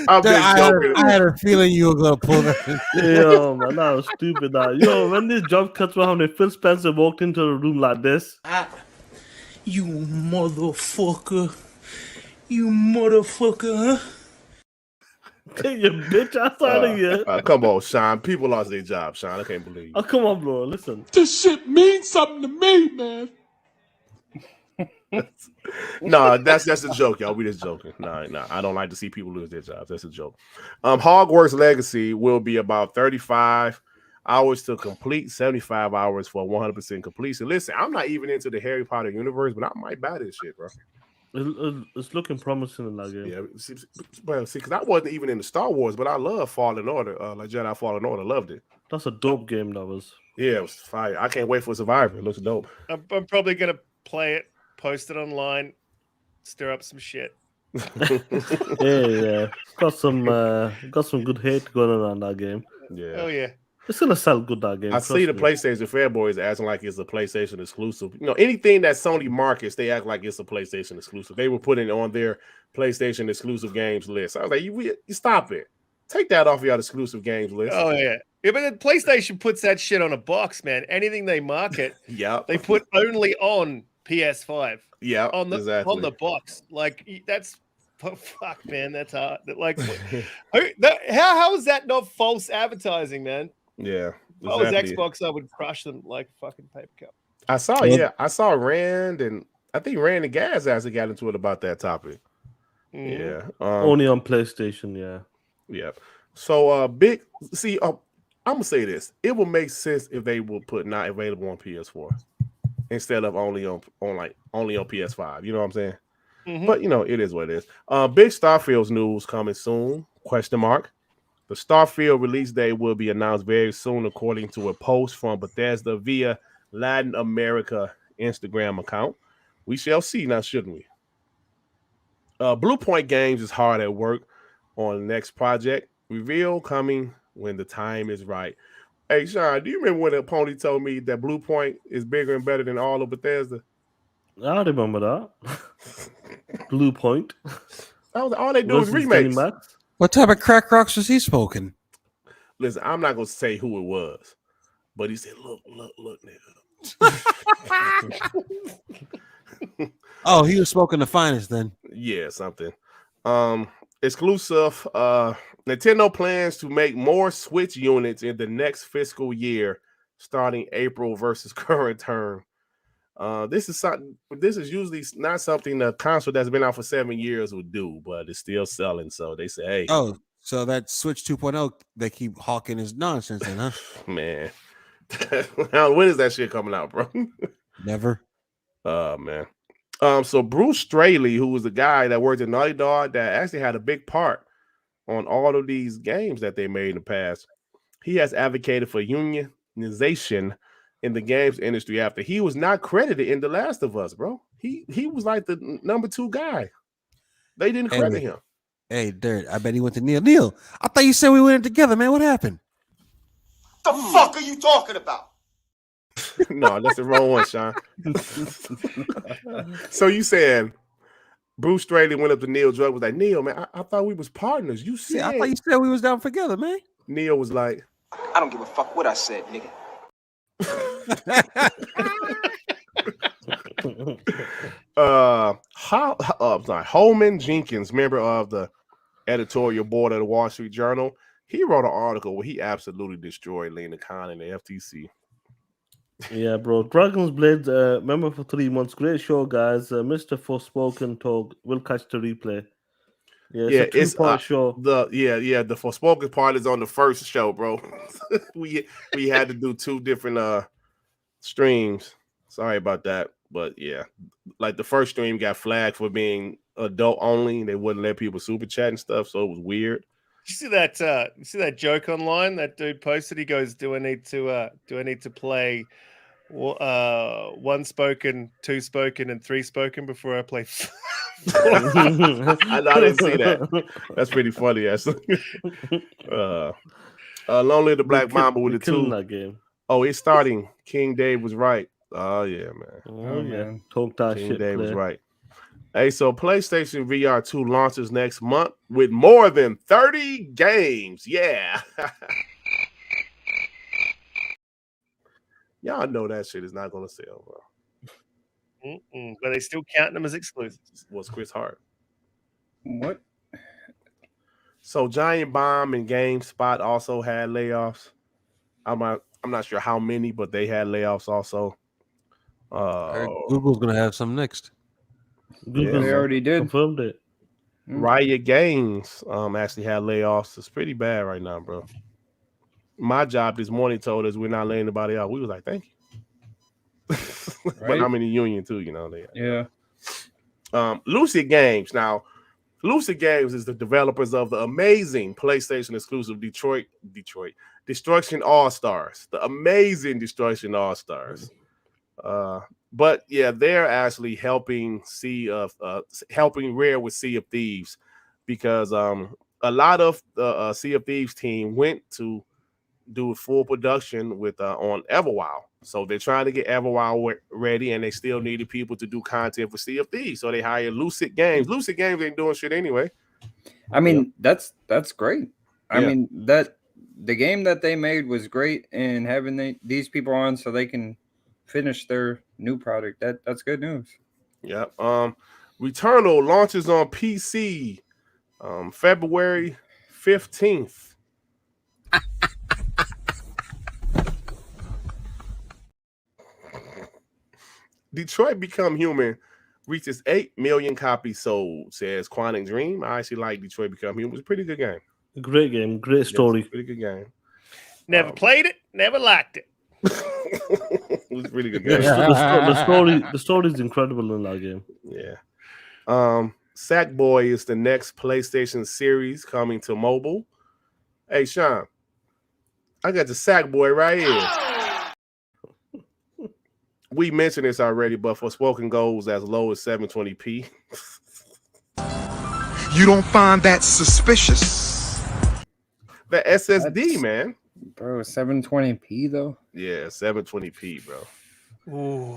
I had a feeling you were gonna pull that. Yo, man, that was stupid. Yo, when this job cuts were happening, Phil Spencer walked into the room like this. You motherfucker. You motherfucker, huh? Take your bitch outside of here. Come on, Sean. People lost their job, Sean. I can't believe you. Oh, come on, bro. Listen. This shit means something to me, man. No, that's a joke, y'all. We just joking. No, I don't like to see people lose their jobs. That's a joke. Hogwarts Legacy will be about 35 hours to complete, 75 hours for 100% completion. Listen, I'm not even into the Harry Potter universe, but I might buy this shit, bro. It's looking promising in that game. Yeah, see, because I wasn't even into Star Wars, but I love Fallen Order, like Jedi Fallen Order. Loved it. That's a dope game. That was. Yeah, it was fire. I can't wait for Survivor. It looks dope. I'm probably gonna play it, post it online, stir up some shit. Yeah. Got some good hate going on that game. Yeah. Oh yeah. It's gonna sell good, that game. I see the PlayStation fanboys acting like it's a PlayStation exclusive. You know, anything that Sony markets, they act like it's a PlayStation exclusive. They were putting it on their PlayStation exclusive games list. I was like, you stop it. Take that off your exclusive games list. Oh yeah. Yeah, but the PlayStation puts that shit on a box, man. Anything they market, they put only on PS5. Yeah, on the box. Like that's fuck, man. That's hard. Like, how is that not false advertising, man? Yeah. If I was Xbox, I would crush them like fucking paper cup. I saw Rand, and I think Rand and Gaz actually got into it about that topic. Mm-hmm. Yeah. Only on PlayStation, yeah. Yeah. So I'm gonna say this. It would make sense if they would put not available on PS4 instead of only on PS5. You know what I'm saying? Mm-hmm. But you know, it is what it is. Big Starfield news coming soon? ? The Starfield release date will be announced very soon, according to a post from Bethesda via Latin America Instagram account. We shall see now, shouldn't we? Blue Point Games is hard at work on the next project. Reveal coming when the time is right. Hey, Sean, do you remember when a pony told me that Blue Point is bigger and better than all of Bethesda? I remember that. Blue Point. All they do is remakes. What type of crack rocks was he smoking? Listen, I'm not gonna say who it was, but he said, "Look, nigga." Oh, he was smoking the finest then. Yeah, something. Exclusive. Nintendo plans to make more Switch units in the next fiscal year, starting April versus current term. This is usually not something the console that's been out for 7 years would do, but it's still selling. So they say, hey. Oh, so that Switch 2.0, they keep hawking his nonsense then, huh? Man. When is that shit coming out, bro? Never. Man. So Bruce Straley, who was the guy that worked at Naughty Dog that actually had a big part on all of these games that they made in the past, he has advocated for unionization in the games industry after he was not credited in The Last of Us, bro. He was like the number 2 guy. They didn't credit him. Hey, Dirt, I bet he went to Neil. Neil, I thought you said we went together, man. What happened? The fuck are you talking about? No, that's the wrong one, Sean. So you saying Bruce Straley went up to Neil Druckmann, was like, Neil, man, I thought we was partners. You said. Yeah, I thought you said we was down together, man. Neil was like, I don't give a fuck what I said, nigga. Holman Jenkins, member of the editorial board of the Wall Street Journal, he wrote an article where he absolutely destroyed Lena Khan and the FTC. Yeah, bro. Dragon's Blade, member for 3 months. Great show, guys. Mr. Forspoken talk. We'll catch the replay. Yeah, it's a two-part show. The Forspoken part is on the first show, bro. we had to do 2 different streams. Sorry about that. But yeah, like the first stream got flagged for being adult only. They wouldn't let people super chat and stuff, so it was weird. You see that joke online? That dude posted. He goes, "Do I need to play 1 spoken, 2 spoken, and 3 spoken before I play?" I didn't see that. That's pretty funny, actually. Lonely the Black Mamba with the 2. That game. Oh, it's starting. King Dave was right. Oh yeah, man. Oh yeah. Talk that King shit. Dave was right. Hey, so PlayStation VR 2 launches next month with more than 30 games. Yeah. Y'all know that shit is not going to sell, bro. But they still counting them as exclusives. Was Chris Hart. What? So Giant Bomb and GameSpot also had layoffs. I'm not sure how many, but they had layoffs also. Google's going to have some next. Google already did. Confirmed it. Riot Games actually had layoffs. It's pretty bad right now, bro. My job this morning told us we're not laying anybody out. We was like, thank you. But I'm in the union too, you know. Lucid Games. Now, Lucid Games is the developers of the amazing PlayStation exclusive Detroit Destruction All-Stars. The amazing Destruction All-Stars. But yeah, they're actually helping Rare with Sea of Thieves because a lot of the Sea of Thieves team went to do full production with on Everwild. So they're trying to get Everwild ready, and they still needed people to do content for Sea of Thieves. So they hired Lucid Games. Lucid Games ain't doing shit anyway. I mean, that's great. I mean, that the game that they made was great, and having these people on so they can finish their new product, that's good news. Yep. Returnal launches on PC February 15th. Detroit Become Human reaches 8 million copies sold, says Quantic Dream. I actually like Detroit Become Human. It was a pretty good game. Great game. Great story. Pretty good game. Never played it. Never liked it. It was a pretty good game. The story is incredible in that game. Yeah. Sackboy is the next PlayStation series coming to mobile. Hey, Sean, I got the Sackboy right here. We mentioned this already, but Forspoken goes as low as 720p. You don't find that suspicious? The SSD, man. Bro, 720p though? Yeah, 720p, bro. Ooh.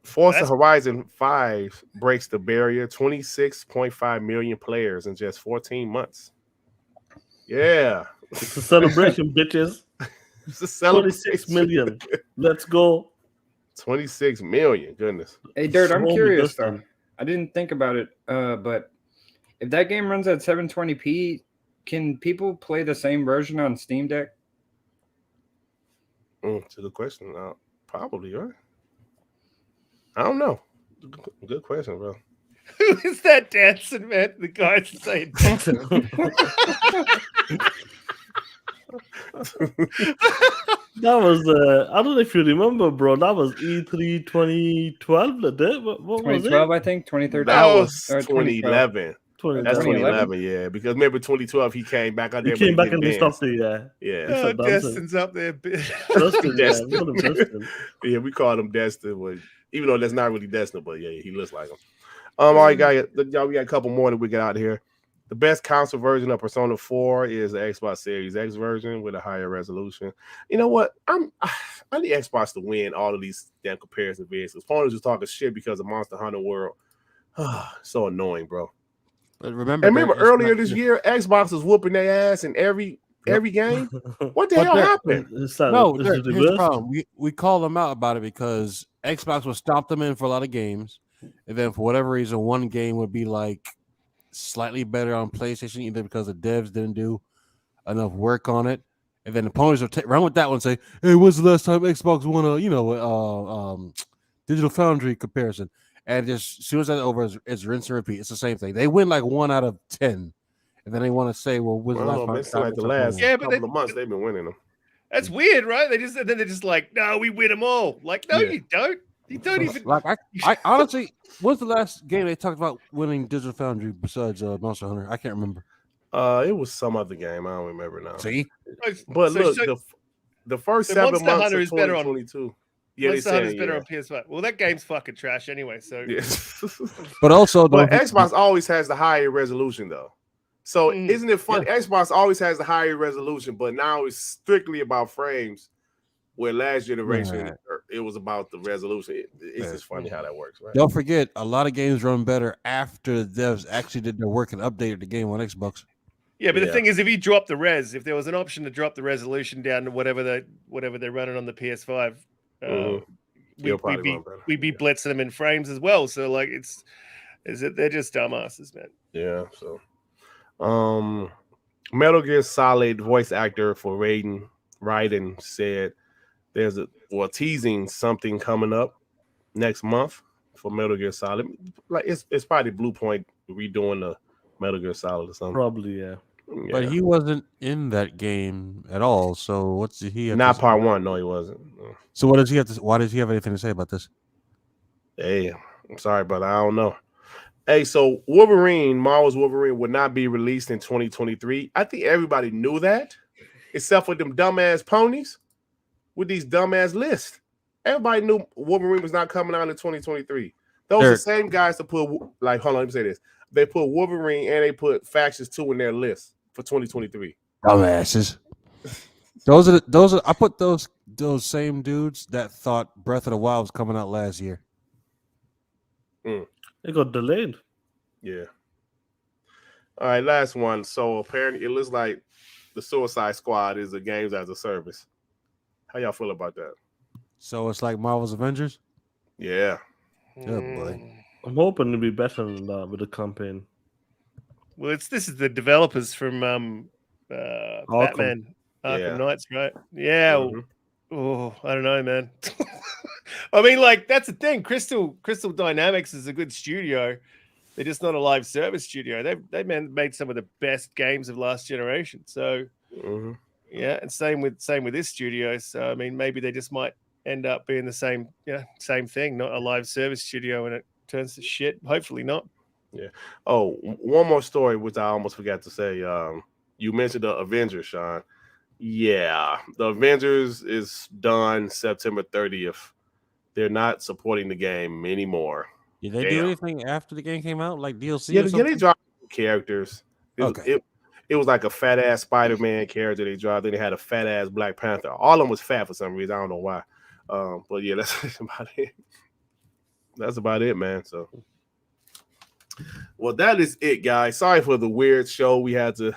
Forza Horizon 5 breaks the barrier, 26.5 million players in just 14 months. Yeah. It's a celebration, bitches. It's a celebration. 26 million. Let's go. 26 million. Goodness. Hey, Dirt, I'm curious though. I didn't think about it, but if that game runs at 720p, can people play the same version on Steam Deck? It's a good question. Probably, right? I don't know. Good question, bro. Who is that dancing, man? The guy's saying dancing. That was, I don't know if you remember, bro. That was E3 2012, What was 2012, it? I think. 2013. That was 2011. That's 2011, yeah. Because remember 2012, he came back out there. He came back and he stopped it, yeah. Destin's up there. Destin. Yeah, we called him Destin, even though that's not really Destin, but yeah, he looks like him. All right, guys, y'all, we got a couple more that we get out of here. The best console version of Persona 4 is the Xbox Series X version with a higher resolution. You know what? I need Xbox to win all of these damn comparison videos. Because Ponies was talking shit because of Monster Hunter World. So annoying, bro. But remember earlier this year, Xbox was whooping their ass in every game. What the hell happened? Here's the problem. We call them out about it because Xbox would stop them in for a lot of games, and then for whatever reason, one game would be like slightly better on PlayStation, either because the devs didn't do enough work on it, and then the ponies would run with that one and say, "Hey, when's the last time Xbox won a Digital Foundry comparison?" And just as soon as that's over, it's rinse and repeat. It's the same thing. They win like 1 out of 10. And then they want to say, "Well, when's the last time?" Like the last couple of months, they've been winning them. That's weird, right? They're just like, "No, we win them all." Like, no, you don't. You don't even. Like, I honestly, what's the last game they talked about winning Digital Foundry besides Monster Hunter? I can't remember. It was some other game. I don't remember now. See, but look, the first 7 Monster months Hunter of is better 2022. Monster Hunter is better on PS5. Well, that game's fucking trash anyway. So, but also, Xbox always has the higher resolution though. So isn't it funny? Yeah. Xbox always has the higher resolution, but now it's strictly about frames. Where last generation it was about the resolution. It's just funny how that works, right? Don't forget, a lot of games run better after the devs actually did their work and updated the game on Xbox. Yeah, but the thing is, if you drop the res, if there was an option to drop the resolution down to whatever they're running on the PS5, we'd be blitzing them in frames as well. So like, they're just dumbasses, man. Yeah. So. Metal Gear Solid voice actor for Raiden said there's teasing something coming up next month for Metal Gear Solid. Like it's probably Blue Point redoing the Metal Gear Solid or something. Probably, yeah. But he wasn't in that game at all. So what's he have Not part 1, no, he wasn't. No. So what does he have to? Why does he have anything to say about this? Hey, I'm sorry, but I don't know. Hey, so Marvel's Wolverine would not be released in 2023. I think everybody knew that, except for them dumbass ponies with these dumbass lists. Everybody knew Wolverine was not coming out in 2023. Those are the same guys that put, like, hold on, let me say this. They put Wolverine and they put Factions 2 in their list for 2023. Dumbasses. Those are. I put those same dudes that thought Breath of the Wild was coming out last year. It got delayed. Yeah. All right, last one. So apparently it looks like the Suicide Squad is a games as a service. How y'all feel about that? So it's like Marvel's Avengers? Yeah. Oh boy. I'm hoping to be better than that with the campaign. Well, this is the developers from Batman Arkham Knights, right? Yeah. Mm-hmm. Oh, I don't know, man. I mean, like, that's the thing. Crystal Dynamics is a good studio. They're just not a live service studio. They've made some of the best games of last generation. So, yeah, and same with this studio. So, I mean, maybe they just might end up being the same thing, not a live service studio, and it turns to shit. Hopefully not. Yeah. Oh, one more story, which I almost forgot to say. You mentioned the Avengers, Sean. Yeah, the Avengers is done September 30th. They're not supporting the game anymore. Did they do anything after the game came out, like DLC? Yeah, they dropped characters. It was like a fat ass Spider-Man character they dropped. Then they had a fat ass Black Panther. All of them was fat for some reason. I don't know why. But yeah, that's about it. That's about it, man. So, well, that is it, guys. Sorry for the weird show. We had to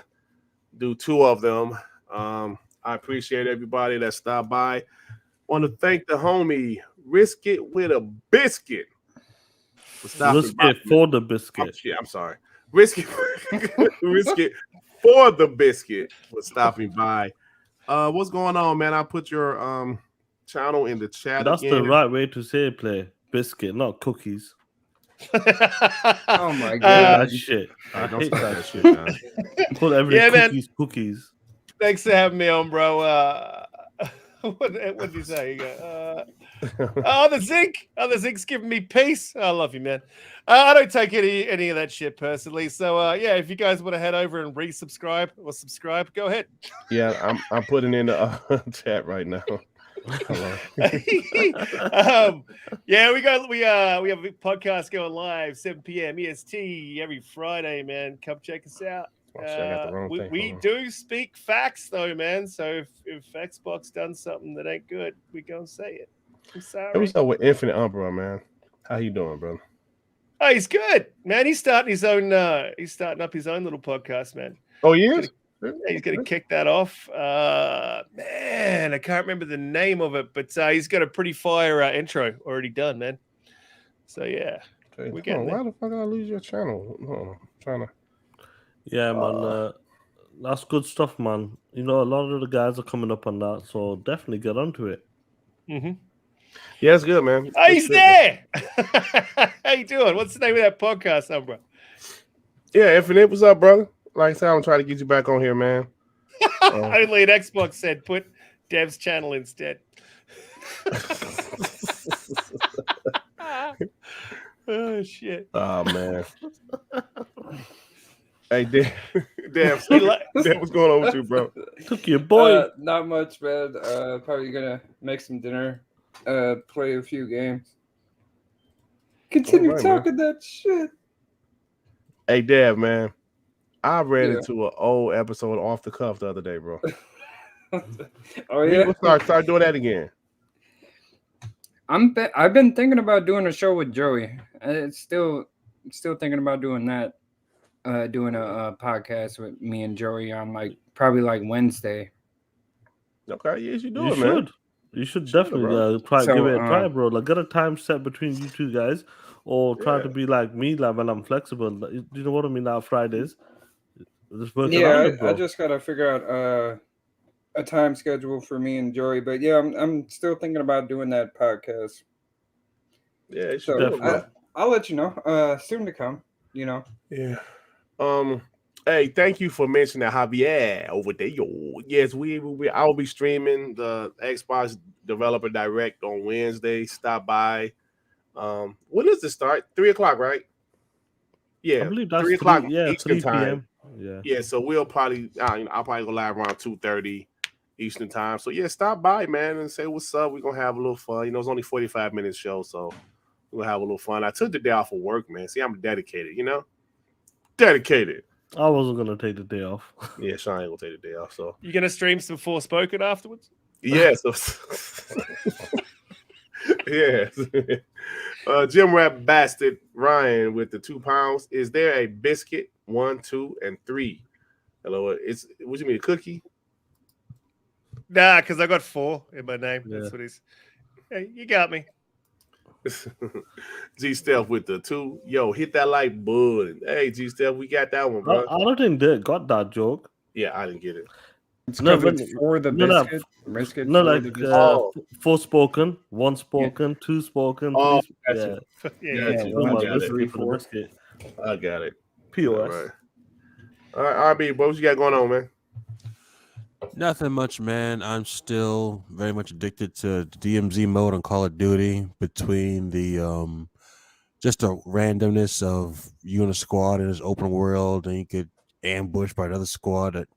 do 2 of them. I appreciate everybody that stopped by. Want to thank the homie Risk It with a Biscuit. Risk It for the Biscuit. I'm sorry. Risk It for the Biscuit for stopping by. What's going on, man? I put your channel in the chat. That's again. The right way to say it, play biscuit, not cookies. Oh my god, that shit! I hate that shit, man. Put everything cookies. Thanks for having me on, bro. What did you say? You go, the Zinc's giving me peace. I love you, man. I don't take any of that shit personally. So yeah, if you guys want to head over and resubscribe or subscribe, go ahead. Yeah, I'm putting in the chat right now. Yeah, we have a podcast going live 7 p.m. EST every Friday, man. Come check us out. We do speak facts though, man. So if Xbox done something that ain't good, we gonna say it. I'm sorry. What's up with Infinite Umbra, man? How you doing, bro? Oh, he's good, man. He's starting his own. He's starting up his own little podcast, man. Oh, he is. He's going to kick that off. Man, I can't remember the name of it, but he's got a pretty fire intro already done, man. So yeah, okay. We're getting there. Why the fuck I lose your channel? I'm trying to. Yeah, man. That's good stuff, man. You know, a lot of the guys are coming up on that, so definitely get onto it. Mm-hmm. Yeah, it's good, man. Oh, he's there. How you doing? What's the name of that podcast, bro? Yeah, Infinite, what's up, brother? Like I said, I'm trying to get you back on here, man. Only an Xbox said put Dev's channel instead. Oh shit! Oh man. Hey, Dev, what's going on with you, bro? Took your boy. Not much, man. Probably gonna make some dinner. Play a few games. Continue talking that shit. Hey, Dev, man. I ran into an old episode off the cuff the other day, bro. Oh yeah. We'll start doing that again. I've been thinking about doing a show with Joey. It's still thinking about doing that. Doing a podcast with me and Joey on probably Wednesday. Okay, yes, you do You it, man. should. You should definitely try give it a try, bro. Like, get a time set between you two guys, or try to be like me, like when I'm flexible. You know what I mean? Now Fridays. Just work around it, bro. I just gotta figure out a time schedule for me and Joey. But yeah, I'm still thinking about doing that podcast. Yeah, so I'll let you know. Soon to come. You know. Yeah. Hey, thank you for mentioning Javier over there. Yes, I will be streaming the Xbox Developer Direct on Wednesday. Stop by. When does it start? 3:00, right? Yeah, I believe that's 3:00 3 Eastern 3 time. PM. Yeah. So we'll probably, I'll probably go live around 2:30 Eastern time. So yeah, stop by, man, and say what's up. We're gonna have a little fun. You know, it's only 45-minute show, so we'll have a little fun. I took the day off of work, man. See, I'm dedicated. You know. Dedicated. I wasn't gonna take the day off. Yeah, Sean ain't gonna take the day off. So you gonna stream some Forspoken afterwards? Yeah. So yes. Jim Rap Bastard Ryan with the £2. Is there a biscuit? 1, 2, and 3. Hello. It's what you mean, a cookie? Nah, because I got 4 in my name. Yeah. That's what he's. Hey, you got me. G Steph with the 2. Yo, hit that like button. Hey, G Steph, we got that one, bro. I don't think they got that joke. Yeah, I didn't get it. It's for the biscuit. No, like Forspoken, 1 spoken, 2 spoken. Oh, 3, yeah. I got it. POS. All right, RB, what you got going on, man? Nothing much, man. I'm still very much addicted to DMZ mode on Call of Duty, between the just the randomness of you in a squad in this open world, and you get ambushed by another squad that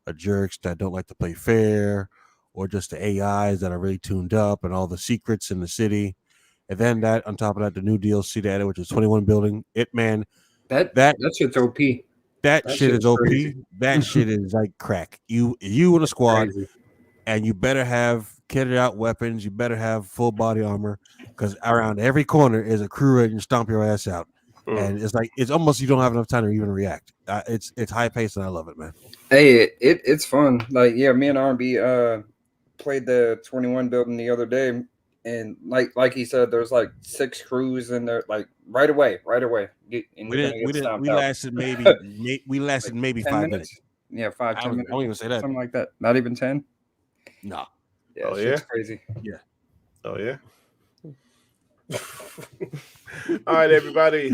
are jerks that don't like to play fair, or just the AIs that are really tuned up, and all the secrets in the city. And then that on top of that, the new DLC that which is 21 building. Man, that shit's OP. That shit is OP. Crazy. That shit is like crack. You in a squad, and you better have kitted out weapons. You better have full body armor, because around every corner is a crew ready to stomp your ass out. And it's almost you don't have enough time to even react. It's high paced, and I love it, man. Hey, it's fun. Like, yeah, me and R&B played the 21 building the other day, and like he said, there's like 6 crews in there, like right away. We lasted maybe 5 minutes. Yeah, 5-10 minutes. I don't even say that. Something like that. Not even 10. No. Yeah, it's crazy. Yeah. Oh yeah. All right, everybody.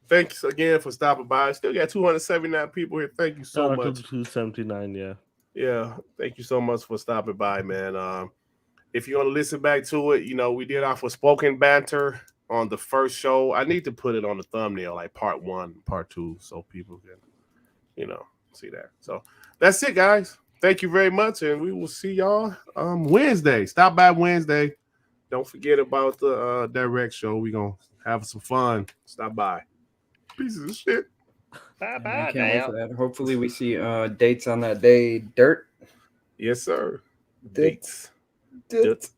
Thanks again for stopping by. Still got 279 people here. Thank you so much. 279, yeah. Yeah, thank you so much for stopping by, man. If you want to listen back to it, you know, we did our Forspoken banter on the first show. I need to put it on the thumbnail, like part 1, part 2, so people can, you know, see that. So that's it, guys. Thank you very much, and we will see y'all Wednesday. Stop by Wednesday. Don't forget about the direct show. We're going to have some fun. Stop by. Pieces of shit. Bye-bye. Can't wait for that. Hopefully we see dates on that day. Durt. Yes, sir. Dates. Durt.